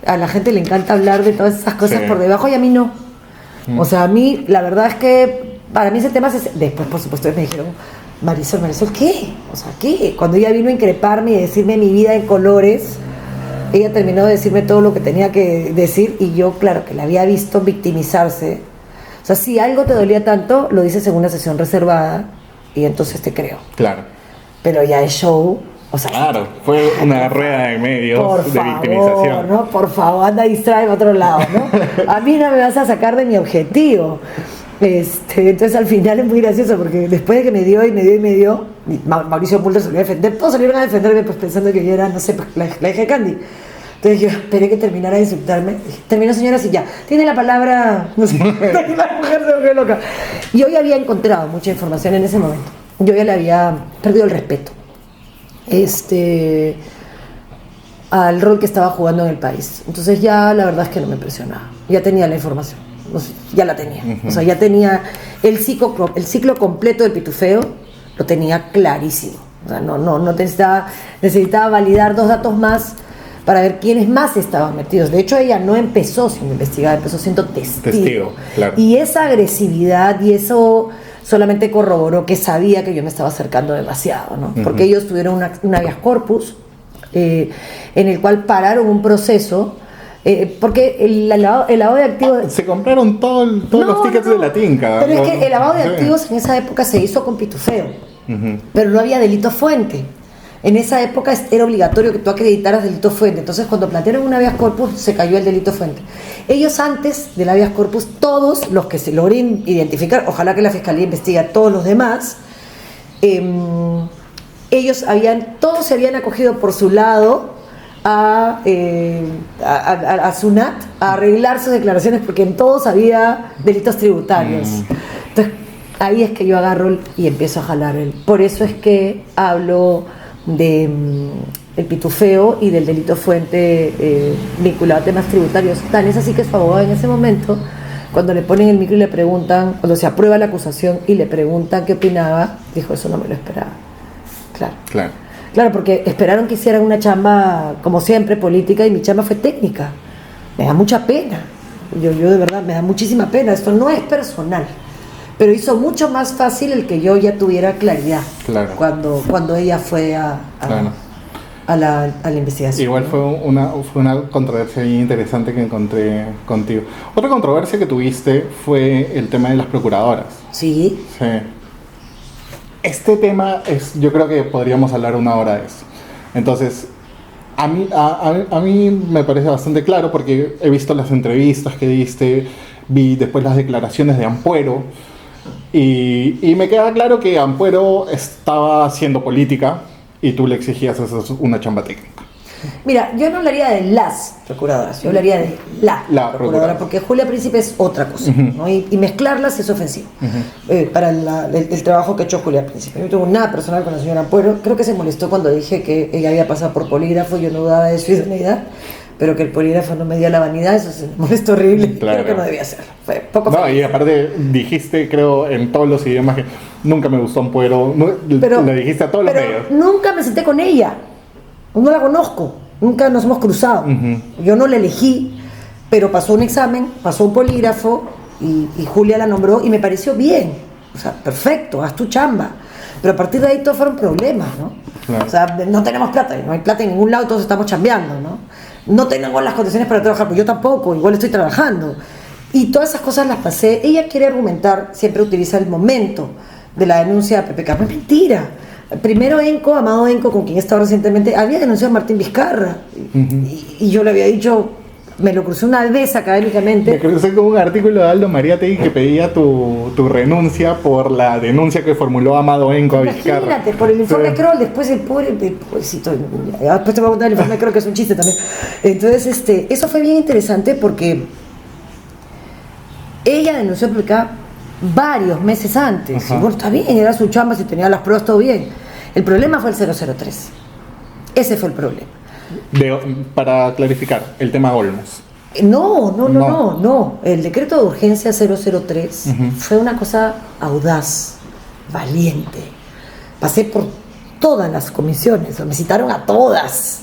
a la gente le encanta hablar de todas esas cosas por debajo y a mí no. O sea, a mí la verdad es que para mí ese tema después por supuesto me dijeron, Marisol, ¿qué? O sea, ¿qué? Cuando ella vino a increparme y decirme mi vida en colores, ella terminó de decirme todo lo que tenía que decir y yo, claro, que la había visto victimizarse. O sea, si algo te dolía tanto, lo dices en una sesión reservada y entonces te creo. Claro. Pero ya es show, o sea... Claro, fue una rueda de medios de victimización. ¿no? Por favor, anda a distraer a otro lado, ¿no? A mí no me vas a sacar de mi objetivo. Entonces al final es muy gracioso porque después de que me dio, Mauricio Mulder salió a defender, todos salieron a defenderme pues pensando que yo era, no sé, pues, la hija de Candy. Entonces yo esperé que terminara de insultarme. Terminó, señora, así ya. Tiene la palabra, no sé, la mujer se volvió loca. Yo ya había encontrado mucha información en ese momento. Yo ya le había perdido el respeto al rol que estaba jugando en el país. Entonces ya la verdad es que no me impresionaba. Ya tenía la información. O sea, ya la tenía. O sea, ya tenía el ciclo completo del pitufeo, lo tenía clarísimo. O sea, no necesitaba validar 2 datos más para ver quiénes más estaban metidos. De hecho, ella no empezó siendo investigada, empezó siendo testigo. Claro. Y esa agresividad y eso solamente corroboró que sabía que yo me estaba acercando demasiado, ¿no? Porque ellos tuvieron un habeas corpus en el cual pararon un proceso. Porque el lavado de activos... Se compraron todos los tickets de la tinca. Pero es que el lavado de activos en esa época se hizo con pitufeo, pero no había delito fuente. En esa época era obligatorio que tú acreditaras delito fuente. Entonces cuando plantearon un habeas corpus se cayó el delito fuente. Ellos antes del habeas corpus, todos los que se logren identificar, ojalá que la fiscalía investigue a todos los demás, todos se habían acogido por su lado a SUNAT, a arreglar sus declaraciones porque en todos había delitos tributarios. Entonces ahí es que yo agarro y empiezo a jalar por eso es que hablo de el pitufeo y del delito fuente vinculado a temas tributarios. Tan es así que su abogado en ese momento, cuando le ponen el micro y le preguntan, cuando se aprueba la acusación y le preguntan qué opinaba, dijo: eso no me lo esperaba. Claro, porque esperaron que hiciera una chamba, como siempre, política, y mi chamba fue técnica. Me da mucha pena. Yo de verdad, me da muchísima pena. Esto no es personal. Pero hizo mucho más fácil el que yo ya tuviera claridad. Claro. Cuando ella fue a la investigación. Igual fue una controversia bien interesante que encontré contigo. Otra controversia que tuviste fue el tema de las procuradoras. Sí. Este tema yo creo que podríamos hablar 1 hora de eso. Entonces, a mí me parece bastante claro porque he visto las entrevistas que diste, vi después las declaraciones de Ampuero y me queda claro que Ampuero estaba haciendo política y tú le exigías una chamba técnica. Mira, yo no hablaría de las procuradoras, yo hablaría de la procuradora, porque Julia Príncipe es otra cosa, ¿no? Y mezclarlas es ofensivo para el trabajo que ha hecho Julia Príncipe. Yo no tengo nada personal con la señora Ampuero, creo que se molestó cuando dije que ella había pasado por polígrafo, yo no dudaba de su idoneidad, pero que el polígrafo no me dio la vanidad, eso se me molestó horrible, creo que no debía hacerlo. Fue poco feliz. Y aparte dijiste, creo, en todos los idiomas que nunca me gustó Ampuero, le dijiste a todos los medios. Nunca me senté con ella. No la conozco, nunca nos hemos cruzado. Yo no la elegí, pero pasó un examen, pasó un polígrafo y Julia la nombró y me pareció bien. O sea, perfecto, haz tu chamba. Pero a partir de ahí todos fueron problemas, ¿no? Claro. O sea, no tenemos plata, no hay plata en ningún lado, todos estamos chambeando, ¿no? No tenemos las condiciones para trabajar, pues yo tampoco, igual estoy trabajando. Y todas esas cosas las pasé. Ella quiere argumentar, siempre utiliza el momento de la denuncia de PPK. No es mentira. Primero Amado Enco, con quien he estado recientemente, había denunciado a Martín Vizcarra y yo le había dicho, me lo crucé una vez académicamente. Me crucé con un artículo de Aldo Mariátegui que pedía tu renuncia por la denuncia que formuló Amado Enco a Vizcarra. Imagínate, por el informe Kroll, después el pobrecito, después te voy a contar el informe Kroll, que es un chiste también. Entonces, eso fue bien interesante porque ella denunció a PPK varios meses antes. Y bueno, está bien, era su chamba, si tenía las pruebas, todo bien. El problema fue el 003. Ese fue el problema. Para clarificar, el tema Olmos. No. El decreto de urgencia 003 fue una cosa audaz, valiente. Pasé por todas las comisiones, me citaron a todas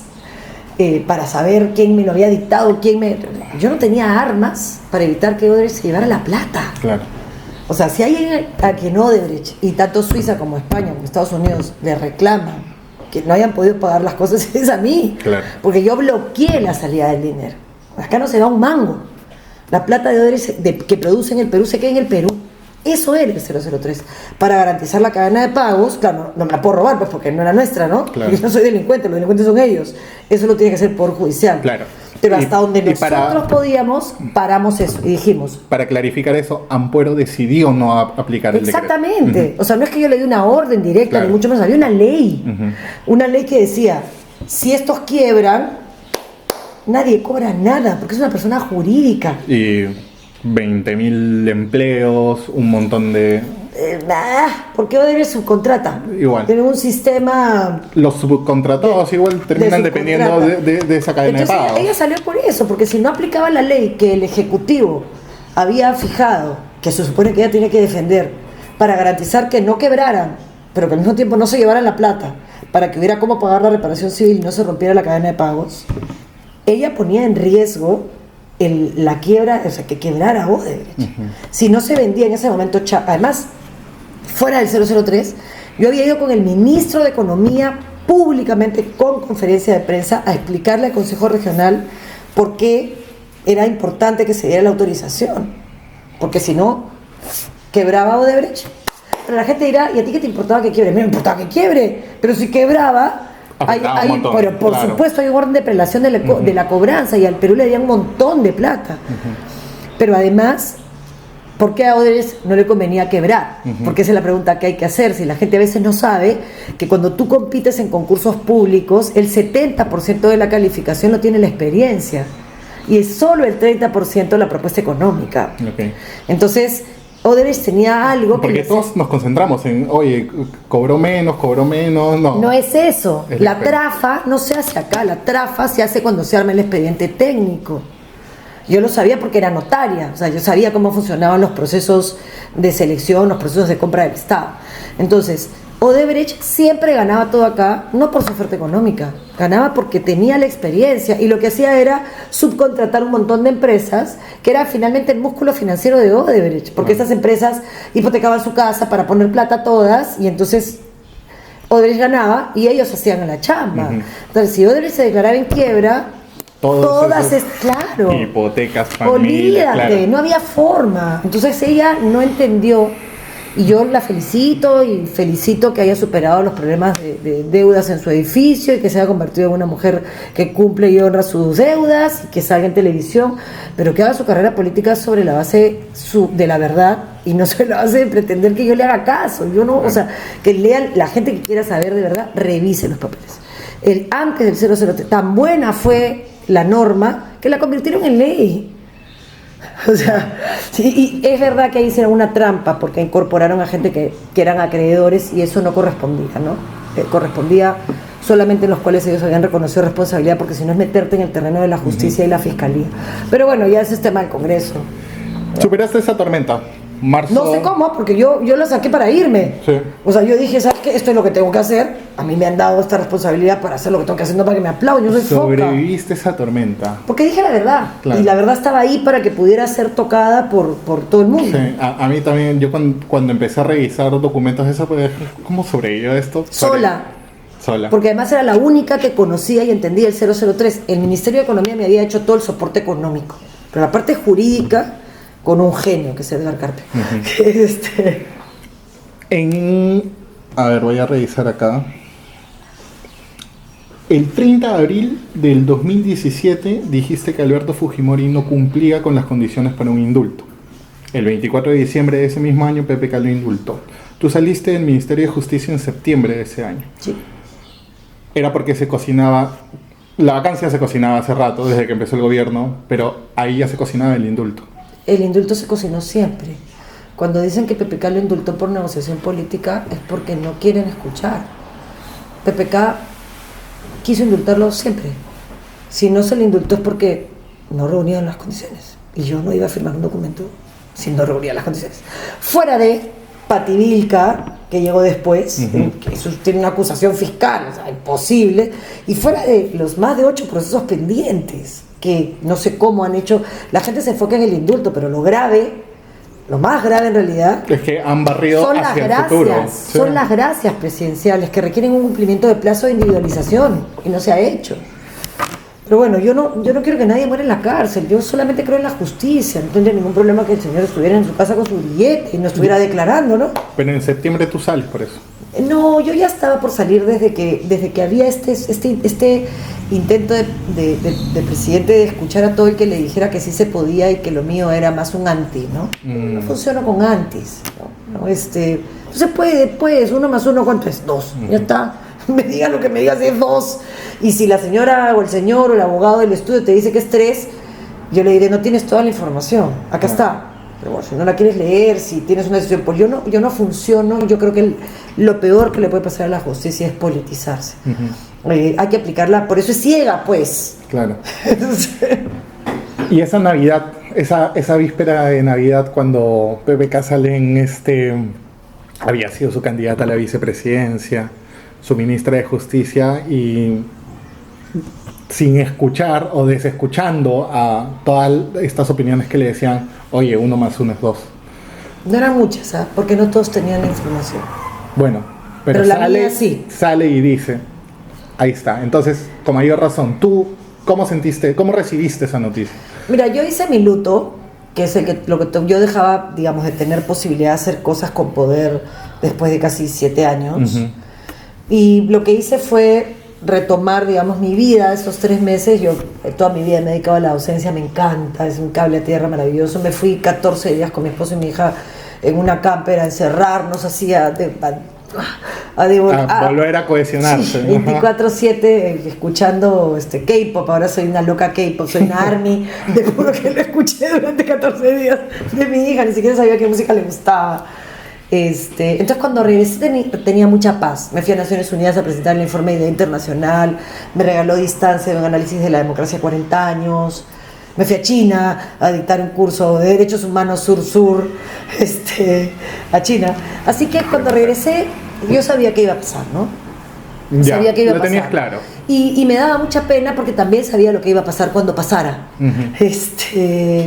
para saber quién me lo había dictado, Yo no tenía armas para evitar que Odebrecht se llevara la plata. Claro. O sea, si hay a quien Odebrecht, y tanto Suiza como España como Estados Unidos le reclaman que no hayan podido pagar las cosas, es a mí. Claro. Porque yo bloqueé la salida del dinero. Acá no se va un mango. La plata de Odebrecht que produce en el Perú se queda en el Perú. Eso era el 003, para garantizar la cadena de pagos. Claro, no me la puedo robar, pues, porque no era nuestra, ¿no? Claro. Porque yo no soy delincuente, los delincuentes son ellos. Eso lo tiene que hacer por judicial. Claro. Pero hasta donde nosotros podíamos, paramos eso y dijimos... Para clarificar eso, Ampuero decidió no aplicar el decreto. Exactamente. O sea, no es que yo le di una orden directa, claro, ni mucho menos. Había una ley. Una ley que decía, si estos quiebran, nadie cobra nada, porque es una persona jurídica. Y 20.000 empleos, un montón de... ¿Por qué Odebrecht subcontrata? Igual. Tienen un sistema... Los subcontratados igual terminan dependiendo de esa cadena. Entonces, de pagos. Ella salió por eso, porque si no aplicaba la ley que el Ejecutivo había fijado, que se supone que ella tiene que defender, para garantizar que no quebraran, pero que al mismo tiempo no se llevaran la plata, para que hubiera cómo pagar la reparación civil y no se rompiera la cadena de pagos, ella ponía en riesgo la quiebra, o sea, que quebrara Odebrecht. Si no se vendía en ese momento, además, fuera del 003, yo había ido con el ministro de Economía públicamente con conferencia de prensa a explicarle al Consejo Regional por qué era importante que se diera la autorización, porque si no, quebraba Odebrecht. Pero la gente dirá, ¿y a ti qué te importaba que quiebre? Me importaba que quiebre, pero si quebraba... pero por supuesto hay un orden de prelación de la cobranza y al Perú le dieron un montón de plata. Pero además, ¿por qué a Odebrecht no le convenía quebrar? Porque esa es la pregunta que hay que hacer. Si la gente a veces no sabe que cuando tú compites en concursos públicos, el 70% de la calificación lo tiene la experiencia y es solo el 30% la propuesta económica. Entonces, Odebrecht tenía algo... Porque todos nos concentramos en, oye, cobró menos, no es eso. La trafa no se hace acá, la trafa se hace cuando se arma el expediente técnico. Yo lo sabía porque era notaria, o sea, yo sabía cómo funcionaban los procesos de selección, los procesos de compra del Estado. Entonces, Odebrecht siempre ganaba todo acá, no por su oferta económica, ganaba porque tenía la experiencia y lo que hacía era subcontratar un montón de empresas que era finalmente el músculo financiero de Odebrecht, porque esas empresas hipotecaban su casa para poner plata todas y entonces Odebrecht ganaba y ellos hacían la chamba. Entonces, si Odebrecht se declaraba en quiebra, todas claro, hipotecas, familia, olvídate, claro, no había forma. Entonces ella no entendió y yo la felicito y felicito que haya superado los problemas de deudas en su edificio y que se haya convertido en una mujer que cumple y honra sus deudas y que salga en televisión, pero que haga su carrera política sobre la base de la verdad y no sobre la base de pretender que yo le haga caso. Yo no, o sea, que lean, la gente que quiera saber de verdad, revise los papeles. Antes del 003, tan buena fue la norma que la convirtieron en ley. O sea, sí, y es verdad que ahí hicieron una trampa porque incorporaron a gente que eran acreedores y eso no correspondía, ¿no? Correspondía solamente en los cuales ellos habían reconocido responsabilidad, porque si no es meterte en el terreno de la justicia y la fiscalía. Pero bueno, ya ese es tema del Congreso. ¿Superaste esa tormenta? Marzo... No sé cómo, porque yo la saqué para irme. Sí. O sea, yo dije, ¿sabes qué? Esto es lo que tengo que hacer. A mí me han dado esta responsabilidad para hacer lo que tengo que hacer, no para que me aplauden. Yo soy foca. ¿Sobreviviste esa tormenta? Porque dije la verdad. Claro. Y la verdad estaba ahí para que pudiera ser tocada por todo el mundo. Sí, a mí también. Yo cuando empecé a revisar documentos de esa, pues, ¿cómo sobrevivió esto? Sola. Porque además era la única que conocía y entendía el 003. El Ministerio de Economía me había hecho todo el soporte económico. Pero la parte jurídica... con un genio que es Edgar Carpe. A ver, voy a revisar acá. El 30 de abril del 2017 dijiste que Alberto Fujimori no cumplía con las condiciones para un indulto. El 24 de diciembre de ese mismo año, PPK lo indultó. Tú saliste del Ministerio de Justicia en septiembre de ese año. Sí. Era porque se cocinaba... La vacancia se cocinaba hace rato, desde que empezó el gobierno, pero ahí ya se cocinaba el indulto. El indulto se cocinó siempre. Cuando dicen que PPK lo indultó por negociación política es porque no quieren escuchar. PPK quiso indultarlo siempre. Si no se le indultó es porque no reunían las condiciones. Y yo no iba a firmar un documento si no reunía las condiciones. Fuera de Pati Vilca, que llegó después, que eso tiene una acusación fiscal, o sea, imposible. Y fuera de los más de 8 procesos pendientes que no sé cómo han hecho, la gente se enfoca en el indulto, pero lo más grave en realidad es que han barrido hacia el futuro. Son las gracias presidenciales que requieren un cumplimiento de plazo de individualización y no se ha hecho. Pero bueno, yo no quiero que nadie muera en la cárcel, yo solamente creo en la justicia, no tendría ningún problema que el señor estuviera en su casa con su billete y no estuviera declarando, ¿no? Pero en septiembre tú sales por eso. No, yo ya estaba por salir desde que había este intento de presidente de escuchar a todo el que le dijera que sí se podía y que lo mío era más un anti, ¿no? No funciono con antis, ¿no? No se puede, pues, 1 más 1, ¿cuánto es? 2, ya está. Me diga lo que me digas, es 2. Y si la señora o el señor o el abogado del estudio te dice que es 3, yo le diré, no tienes toda la información, acá está. Pero bueno, si no la quieres leer, si tienes una decisión, pues yo no funciono, yo creo que lo peor que le puede pasar a la justicia es politizarse. Hay que aplicarla, por eso es ciega, pues. Claro. Y esa Navidad, esa víspera de Navidad, cuando PPK sale había sido su candidata a la vicepresidencia, su ministra de Justicia, y sin escuchar o desescuchando a todas estas opiniones que le decían, oye, 1 más 1 es 2. No eran muchas, ¿ah? Porque no todos tenían la información. Bueno, pero la mía sí. Sale y dice, ahí está. Entonces, con mayor razón, ¿tú cómo recibiste esa noticia? Mira, yo hice mi luto, que es lo que yo dejaba, digamos, de tener posibilidad de hacer cosas con poder después de casi 7 años. Uh-huh. Y lo que hice fue retomar, digamos, mi vida esos 3 meses. Yo toda mi vida me he dedicado a la docencia, me encanta, es un cable a tierra maravilloso. Me fui 14 días con mi esposo y mi hija en una camper a encerrarnos, así a volver a cohesionarse. Sí, 24/7 escuchando K-pop. Ahora soy una loca K-pop, soy una ARMY. De puro que lo escuché durante 14 días de mi hija, ni siquiera sabía qué música le gustaba. Entonces cuando regresé tenía mucha paz. Me fui a Naciones Unidas a presentar el informe de Idea Internacional, me regaló Distancia, un análisis de la democracia 40 años. Me fui a China a dictar un curso de Derechos Humanos Sur-Sur, a China. Así que cuando regresé, yo sabía que iba a pasar, ¿no? Ya, sabía que iba a pasar. Lo tenías claro. Y me daba mucha pena porque también sabía lo que iba a pasar cuando pasara. Uh-huh.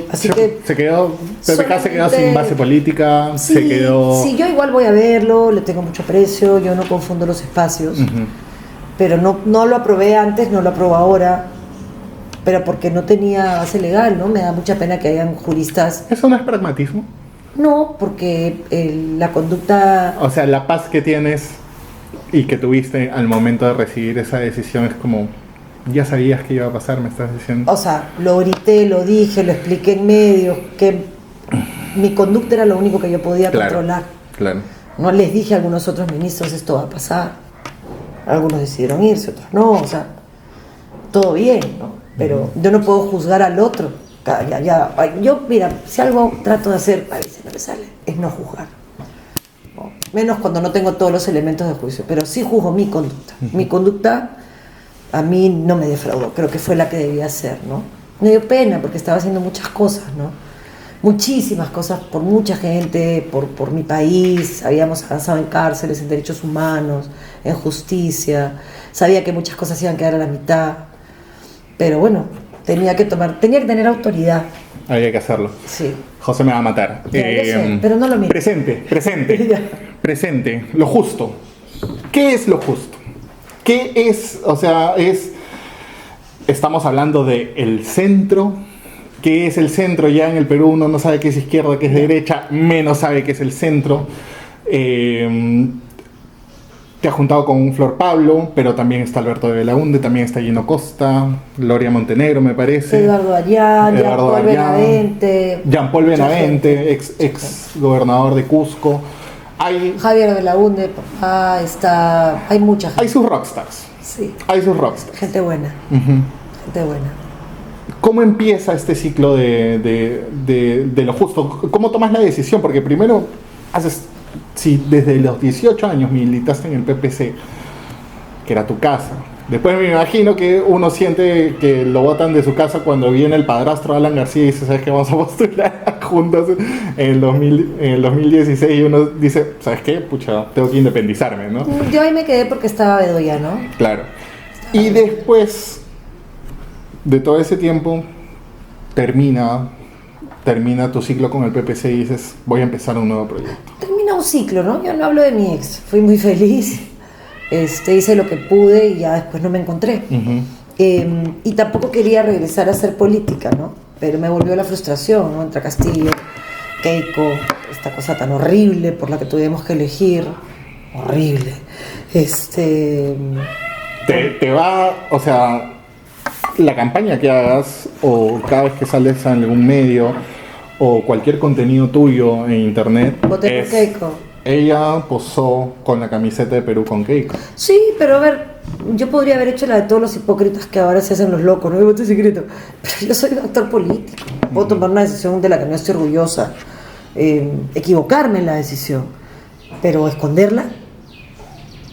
Así que... PPK se quedó sin base política, sí, se quedó... Sí, yo igual voy a verlo, le tengo mucho aprecio, yo no confundo los espacios, uh-huh. Pero no lo aprobé antes, no lo apruebo ahora. Pero porque no tenía base legal, ¿no? Me da mucha pena que hayan juristas... ¿Eso no es pragmatismo? No, porque la conducta... O sea, la paz que tienes y que tuviste al momento de recibir esa decisión es como... Ya sabías que iba a pasar, me estás diciendo. O sea, lo grité, lo dije, lo expliqué en medios, que mi conducta era lo único que yo podía controlar. Claro. No les dije a algunos otros ministros, esto va a pasar. Algunos decidieron irse, otros no, o sea, todo bien, ¿no? Pero yo no puedo juzgar al otro. Yo, mira, si algo trato de hacer, a veces no me sale, es no juzgar. ¿No? Menos cuando no tengo todos los elementos de juicio, pero sí juzgo mi conducta. Mi conducta a mí no me defraudó, creo que fue la que debía hacer, ¿no? Me dio pena porque estaba haciendo muchas cosas, ¿no? Muchísimas cosas por mucha gente, por mi país. Habíamos avanzado en cárceles, en derechos humanos, en justicia. Sabía que muchas cosas iban a quedar a la mitad. Pero bueno, tenía que tener autoridad. Había que hacerlo. Sí. José me va a matar. Pero no lo mismo. Presente. Lo justo. ¿Qué es lo justo? ¿Qué es? O sea, estamos hablando de el centro. ¿Qué es el centro? Ya en el Perú uno no sabe qué es izquierda, qué es derecha, menos sabe qué es el centro. Te has juntado con un Flor Pablo, pero también está Alberto de Belaúnde, también está Gino Costa, Gloria Montenegro, me parece. Eduardo Ayán, Jean Paul Benavente, ex gobernador de Cusco. Javier Belaúnde, papá, hay mucha gente. Hay sus rockstars. Sí. Hay sus rockstars. Gente buena. Uh-huh. Gente buena. ¿Cómo empieza este ciclo de lo justo? ¿Cómo tomas la decisión? Porque primero si desde los 18 años militaste en el PPC, que era tu casa, después me imagino que uno siente que lo botan de su casa cuando viene el padrastro Alan García y dice, ¿sabes qué? Vamos a postular juntos en el 2016 y uno dice, ¿sabes qué? Pucha, tengo que independizarme, ¿no? Yo ahí me quedé porque estaba Bedoya, ¿no? Claro. Y después de todo ese tiempo termina tu ciclo con el PPC y dices, voy a empezar un nuevo proyecto. Termina un ciclo, ¿no? Yo no hablo de mi ex, fui muy feliz, hice lo que pude y ya después no me encontré. Uh-huh. Y tampoco quería regresar a hacer política, ¿no? Pero me volvió la frustración, ¿no? Entre Castillo, Keiko, esta cosa tan horrible por la que tuvimos que elegir. Horrible. Te va, o sea, la campaña que hagas o cada vez que sales en algún medio o cualquier contenido tuyo en internet. Voté por Keiko. Ella posó con la camiseta de Perú con Keiko. Sí, pero a ver, yo podría haber hecho la de todos los hipócritas que ahora se hacen los locos, ¿no? El voto secreto. Pero yo soy un actor político. Puedo tomar una decisión de la que no estoy orgullosa. Equivocarme en la decisión. Pero esconderla.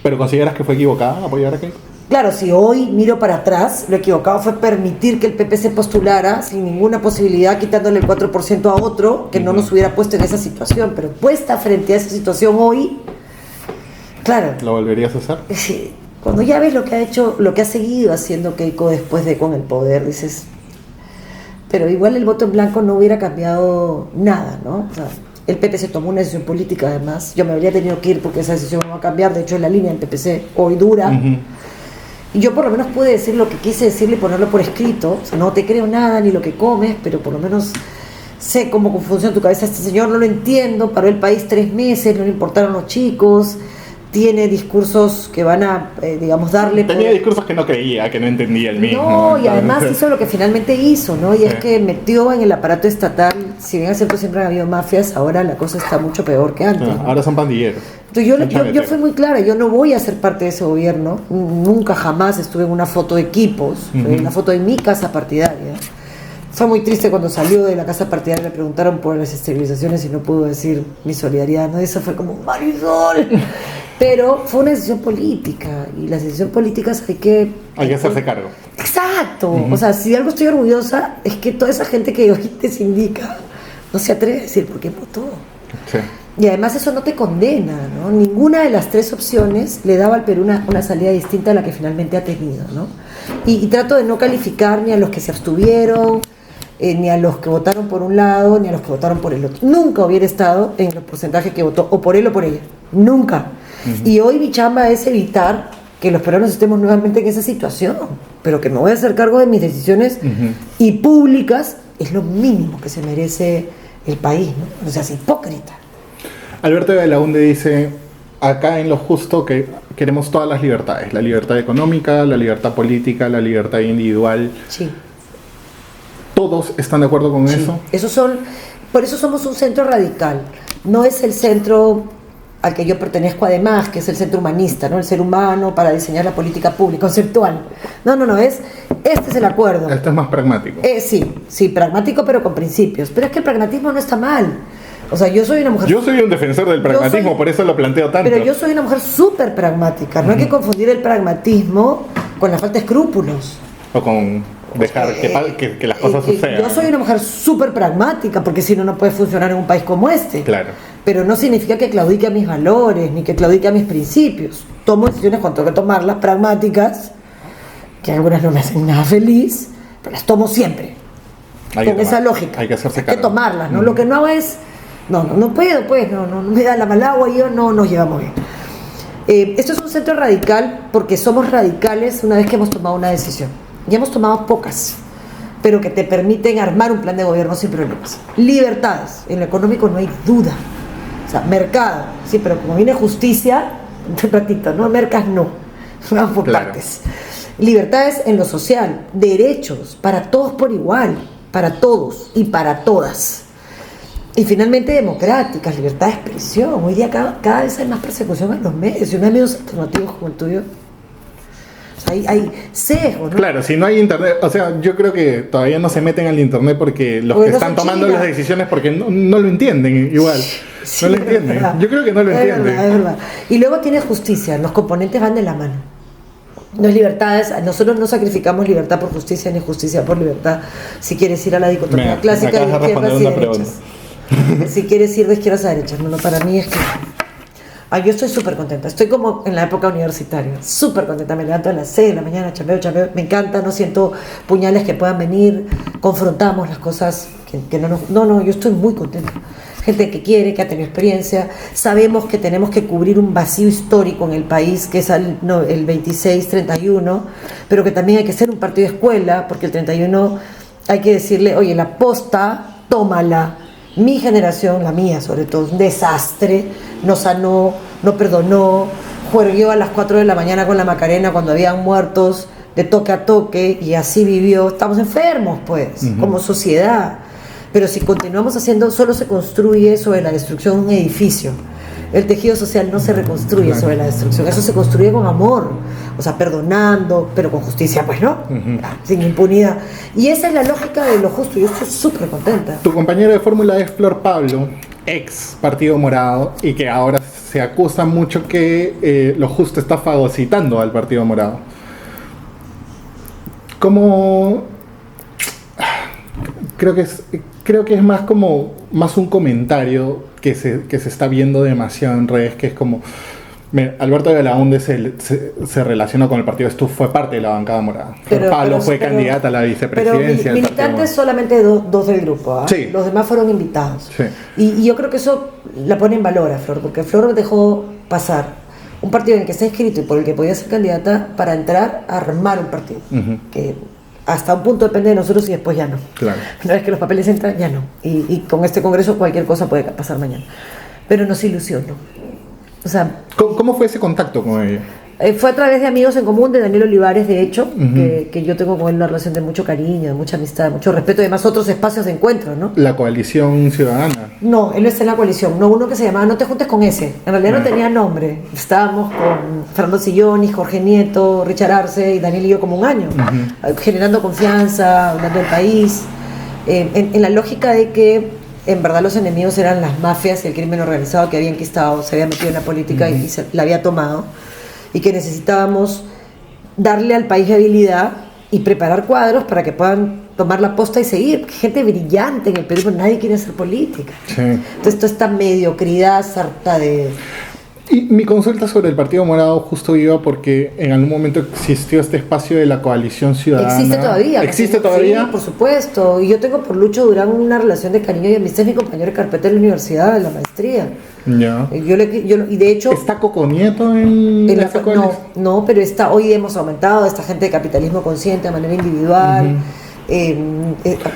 ¿Pero consideras que fue equivocada apoyar a Keiko? Claro, si hoy miro para atrás, lo equivocado fue permitir que el PP se postulara sin ninguna posibilidad, quitándole el 4% a otro, que no nos hubiera puesto en esa situación. Pero puesta frente a esa situación hoy, claro. ¿Lo volverías a hacer? Sí. Cuando ya ves lo que ha hecho, lo que ha seguido haciendo Keiko después de con el poder, dices, pero igual el voto en blanco no hubiera cambiado nada, ¿no? O sea, el PP se tomó una decisión política además. Yo me habría tenido que ir porque esa decisión no va a cambiar. De hecho, es la línea del PPC hoy dura. Y yo por lo menos pude decir lo que quise decirle y ponerlo por escrito. O sea, no te creo nada ni lo que comes, pero por lo menos sé cómo funciona tu cabeza. Este señor no lo entiendo, paró el país 3 meses, no le importaron los chicos, tiene discursos que van a, digamos, darle... Tenía discursos que no creía, que no entendía el mismo. No, y además hizo lo que finalmente hizo, ¿no? Y es que metió en el aparato estatal, si bien es cierto siempre han habido mafias, ahora la cosa está mucho peor que antes. ¿no? Ahora son pandilleros. Entonces yo fui muy clara, yo no voy a ser parte de ese gobierno, nunca jamás estuve en una foto de equipos, fue en la foto de mi casa partidaria. Fue muy triste cuando salió de la casa partidaria, le preguntaron por las esterilizaciones y no pudo decir mi solidaridad, ¿no? Eso fue como Marisol. Pero fue una decisión política y las decisiones políticas hay que hacerse cargo. Exacto. O sea, si de algo estoy orgullosa es que toda esa gente que hoy te sindica no se atreve a decir por qué votó. Sí. Y además eso no te condena, ¿no? Ninguna de las 3 opciones le daba al Perú una salida distinta a la que finalmente ha tenido, ¿no? Y trato de no calificar ni a los que se abstuvieron, ni a los que votaron por un lado, ni a los que votaron por el otro. Nunca hubiera estado en el porcentaje que votó, o por él o por ella. Nunca. Y hoy mi chamba es evitar que los peruanos estemos nuevamente en esa situación, pero que me voy a hacer cargo de mis decisiones y públicas es lo mínimo que se merece el país, ¿no? O sea, es hipócrita. Alberto de Belaúnde dice, acá en Lo Justo que queremos todas las libertades, la libertad económica, la libertad política, la libertad individual. Sí. ¿Todos están de acuerdo con eso? Por eso somos un centro radical. No es el centro al que yo pertenezco además, que es el centro humanista, ¿no? El ser humano para diseñar la política pública, conceptual. No, este es el acuerdo. Este es más pragmático. Sí, pragmático pero con principios. Pero es que el pragmatismo no está mal. O sea, yo soy una mujer... Yo soy un defensor del pragmatismo, por eso lo planteo tanto. Pero yo soy una mujer súper pragmática. No hay que confundir el pragmatismo con la falta de escrúpulos. O con dejar que las cosas sucedan. Yo soy una mujer súper pragmática, porque si no, no puede funcionar en un país como este. Claro. Pero no significa que claudique a mis valores, ni que claudique a mis principios. Tomo decisiones cuando tengo que tomarlas, pragmáticas, que algunas no me hacen nada feliz, pero las tomo siempre. Con esa lógica. Hay que hacerse cargo. Hay que tomarlas, ¿no? Lo que no hago es... No puedo, pues, no me da la mal agua y yo no nos llevamos bien. Esto es un centro radical porque somos radicales una vez que hemos tomado una decisión. Ya hemos tomado pocas, pero que te permiten armar un plan de gobierno sin problemas. Libertades, en lo económico no hay duda. O sea, mercado, sí, pero como viene justicia, un ratito, ¿no? Mercas no, vamos por partes. Libertades en lo social, derechos para todos por igual, para todos y para todas. Y finalmente democráticas, libertad de expresión. Hoy día cada vez hay más persecución en los medios. Y no hay medios alternativos como el tuyo. O sea, hay sesgos, ¿no? Claro, si no hay internet, o sea, yo creo que todavía no se meten al internet porque los que están tomando las decisiones porque no lo entienden igual. Sí, no lo entienden. Verdad. Yo creo que no lo entienden. Es verdad. Y luego tienes justicia. Los componentes van de la mano. No es libertades, nosotros no sacrificamos libertad por justicia ni justicia por libertad. Si quieres ir a la dicotomía clásica de izquierdas y derechas. Si quieres ir de izquierdas a derechas, no, para mí es que... yo estoy súper contenta, estoy como en la época universitaria, súper contenta, me levanto a las 6 de la mañana, chambeo, me encanta, no siento puñales que puedan venir, confrontamos las cosas que no, yo estoy muy contenta. gente que quiere, que ha tenido experiencia. Sabemos que tenemos que cubrir un vacío histórico en el país, que es el 26-31, pero que también hay que ser un partido de escuela, porque el 31 hay que decirle, oye, la posta, tómala. Mi generación, la mía sobre todo, un desastre, no sanó, no perdonó, juergueó a las 4 de la mañana con la Macarena cuando habían muertos de toque a toque, y así vivió. Estamos enfermos, pues, como sociedad. Pero si continuamos haciendo, solo se construye sobre la destrucción de un edificio. El tejido social no se reconstruye sobre la destrucción, eso se construye con amor, o sea, perdonando, pero con justicia, pues, ¿no? Sin impunidad. Y esa es la lógica de lo justo, y yo estoy súper contenta. Tu compañero de fórmula es Flor Pablo, ex Partido Morado, y que ahora se acusa mucho que lo justo está fagocitando al Partido Morado. ¿Cómo...? Creo que es más como un comentario que se está viendo demasiado en redes, que es como Alberto de Belaúnde se relacionó con el partido, fue parte de la bancada morada. Pablo fue candidata a la vicepresidencia. Pero militantes solamente dos del grupo, ¿eh? Sí. Los demás fueron invitados. Sí. Y yo creo que eso la pone en valor a Flor, porque Flor dejó pasar un partido en el que está inscrito y por el que podía ser candidata para entrar a armar un partido. Que hasta un punto depende de nosotros y después ya no. Claro. Una vez que los papeles entran, ya no. Y con este congreso cualquier cosa puede pasar mañana. Pero nos ilusionó. O sea, ¿Cómo fue ese contacto con ella? Fue a través de amigos en común de Daniel Olivares, de hecho, que yo tengo con él una relación de mucho cariño, de mucha amistad, de mucho respeto, y además otros espacios de encuentro, ¿no? La Coalición Ciudadana. No, él no está en la coalición, no, uno que se llamaba No te juntes con ese, en realidad no tenía nombre. Estábamos con Fernando Silloni, Jorge Nieto, Richard Arce y Daniel y yo como un año, generando confianza, hablando del país, en la lógica de que en verdad los enemigos eran las mafias y el crimen organizado que había enquistado, se había metido en la política y se la había tomado, y que necesitábamos darle al país viabilidad y preparar cuadros para que puedan tomar la posta y seguir. Gente brillante en el Perú, pero nadie quiere hacer política. Sí. Entonces toda esta mediocridad sarta de... Y mi consulta sobre el Partido Morado justo iba porque en algún momento existió este espacio de la Coalición Ciudadana. Existe todavía. ¿Existe todavía? Sí, por supuesto. Y yo tengo por Lucho Durán una relación de cariño y amistad, es mi compañero de carpeta de la universidad, de la maestría. Ya. Y de hecho... ¿Está Coco Nieto en esa coalición? No, pero hoy hemos aumentado esta gente de capitalismo consciente de manera individual.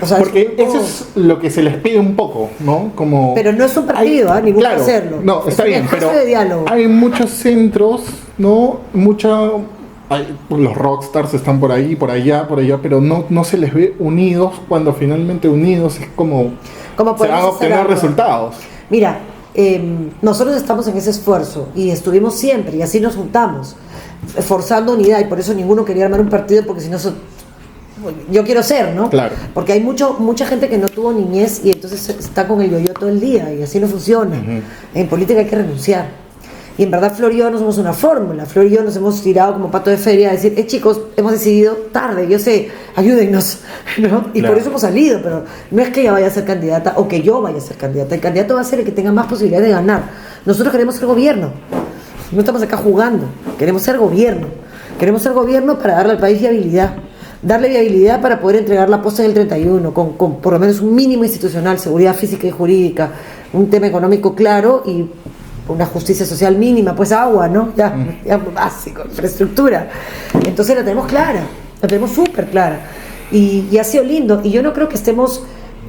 O sea, porque eso es lo que se les pide un poco, ¿no? Como pero no es un partido, ni busca hacerlo. No, está bien, pero de diálogo. Hay muchos centros, ¿no? Los rockstars están por ahí, por allá, pero no se les ve unidos, cuando finalmente unidos es como se van a obtener resultados. Mira, nosotros estamos en ese esfuerzo y estuvimos siempre, y así nos juntamos, forzando unidad, y por eso ninguno quería armar un partido, porque si no... yo quiero ser, ¿no? Claro. Porque hay mucha gente que no tuvo niñez y entonces está con el yo-yo todo el día, y así no funciona. En política hay que renunciar. Y en verdad Flor y yo no somos una fórmula. Flor y yo nos hemos tirado como pato de feria a decir, chicos, hemos decidido tarde, yo sé, ayúdennos, ¿no? Y por eso hemos salido, pero no es que ella vaya a ser candidata o que yo vaya a ser candidata. El candidato va a ser el que tenga más posibilidades de ganar. Nosotros queremos ser gobierno. No estamos acá jugando. Queremos ser gobierno. Queremos ser gobierno para darle al país viabilidad. Darle viabilidad para poder entregar la posta en el 31, con por lo menos un mínimo institucional, seguridad física y jurídica, un tema económico claro y una justicia social mínima, pues agua, ¿no? Ya básico, infraestructura. Entonces la tenemos clara, la tenemos súper clara. Y ha sido lindo. Y yo no creo que estemos...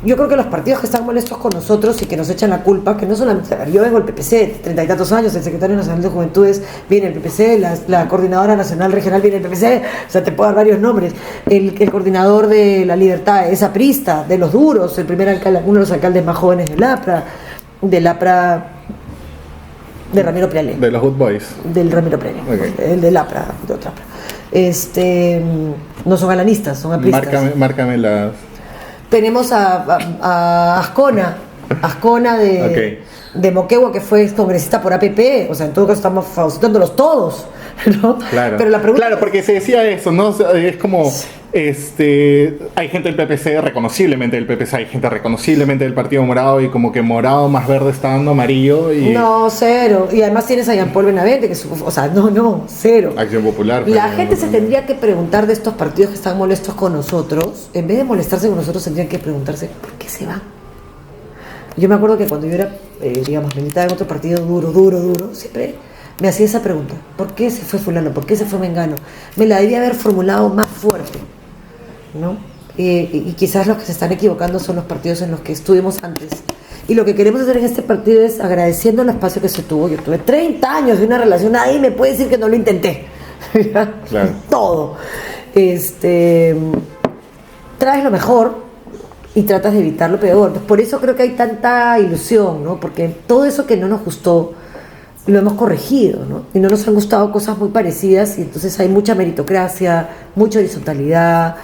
Yo creo que los partidos que están molestos con nosotros y que nos echan la culpa, que no solamente... Yo vengo del PPC, 30 y tantos años, el secretario nacional de Juventudes viene del PPC, la coordinadora nacional regional viene del PPC, o sea, te puedo dar varios nombres. El coordinador de La Libertad es aprista, de los duros, el primer alcalde, uno de los alcaldes más jóvenes de Lapra, de Ramiro Preale. De los Good Boys. Del Ramiro Preale, okay. El de Lapra, de otra Lapra. No son alanistas, son apristas. Márcame las... Tenemos a Ascona de Moquegua, que fue congresista por APP, o sea, en todo caso estamos fagocitándolos todos, ¿no? Claro. Pero la pregunta... Claro, porque se decía eso, ¿no? Es como, hay gente del PPC, reconociblemente del PPC, hay gente reconociblemente del Partido Morado, y como que morado más verde está dando amarillo y... No, cero. Y además tienes a Jean-Paul Benavente, que cero. Acción Popular. La gente se tendría que preguntar de estos partidos que están molestos con nosotros, en vez de molestarse con nosotros, tendrían que preguntarse, ¿por qué se van? Yo me acuerdo que cuando yo era, digamos, militar en otro partido duro, siempre me hacía esa pregunta: ¿por qué se fue fulano? ¿Por qué se fue mengano? Me la debía haber formulado más fuerte, ¿no? Y quizás los que se están equivocando son los partidos en los que estuvimos antes. Y lo que queremos hacer en este partido es, agradeciendo el espacio que se tuvo, yo tuve 30 años de una relación, nadie me puede decir que no lo intenté. Claro. Todo. Traes lo mejor y tratas de evitar lo peor. Por eso creo que hay tanta ilusión, ¿no? Porque todo eso que no nos gustó lo hemos corregido, ¿no? Y no nos han gustado cosas muy parecidas, y entonces hay mucha meritocracia, mucha horizontalidad.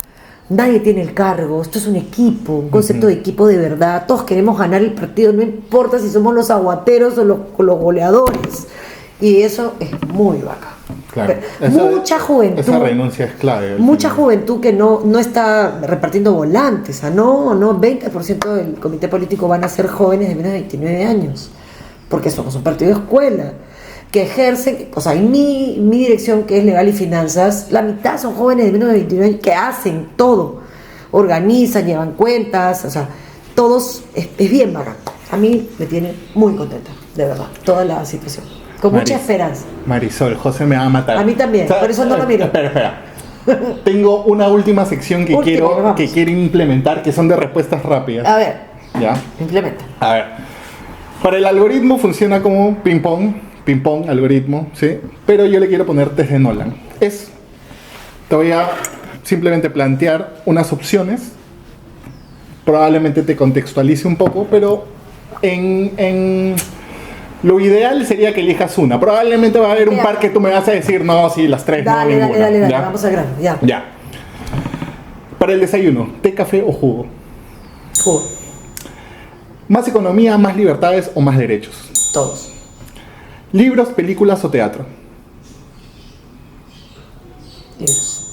Nadie tiene el cargo, esto es un equipo, un concepto de equipo de verdad. Todos queremos ganar el partido, no importa si somos los aguateros o los goleadores. Y eso es muy bacán. Claro. Mucha juventud. Esa renuncia es clave. Mucha juventud que no está repartiendo volantes. No, 20% del comité político van a ser jóvenes de menos de 29 años. Porque somos un partido de escuela. Que ejercen, o sea, en mi dirección, que es Legal y Finanzas, la mitad son jóvenes de menos de 29 años que hacen todo, organizan, llevan cuentas, o sea, todos, es bien bacán. A mí me tiene muy contenta, de verdad, toda la situación, con mucha esperanza. Marisol, José me va a matar. A mí también, por eso no lo miro. Espera. Tengo una última sección que quiero implementar, que son de respuestas rápidas. A ver, ¿ya? Implementa. A ver, para el algoritmo funciona como ping-pong, algoritmo, ¿sí? Pero yo le quiero poner test de Nolan. Te voy a simplemente plantear unas opciones, probablemente te contextualice un poco, pero lo ideal sería que elijas una. Probablemente va a haber un par que tú me vas a decir, no, sí, las tres, dale, no, ninguna. Dale, vamos al grano, ya. Para el desayuno, ¿té, café o jugo? Jugo. ¿Más economía, más libertades o más derechos? Todos. ¿Libros, películas o teatro? Libros.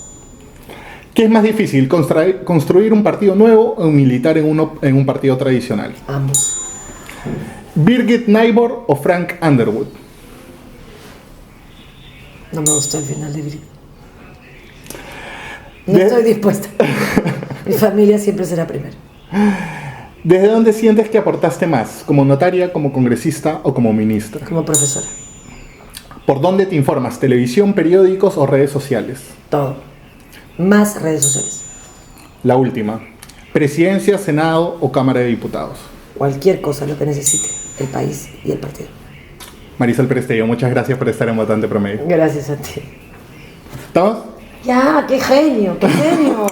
¿Qué es más difícil, construir un partido nuevo o militar en un partido tradicional? Ambos. ¿Birgit Neighbor o Frank Underwood? No me gustó el final de Birgit. No estoy dispuesta. Mi familia siempre será primero. ¿Desde dónde sientes que aportaste más? ¿Como notaria, como congresista o como ministra? Como profesora. ¿Por dónde te informas? ¿Televisión, periódicos o redes sociales? Todo. Más redes sociales. La última. ¿Presidencia, Senado o Cámara de Diputados? Cualquier cosa, lo que necesite el país y el partido. Marisol Prestello, muchas gracias por estar en Votante Promedio. Gracias a ti. ¿Estamos? Ya, qué genio, qué genio.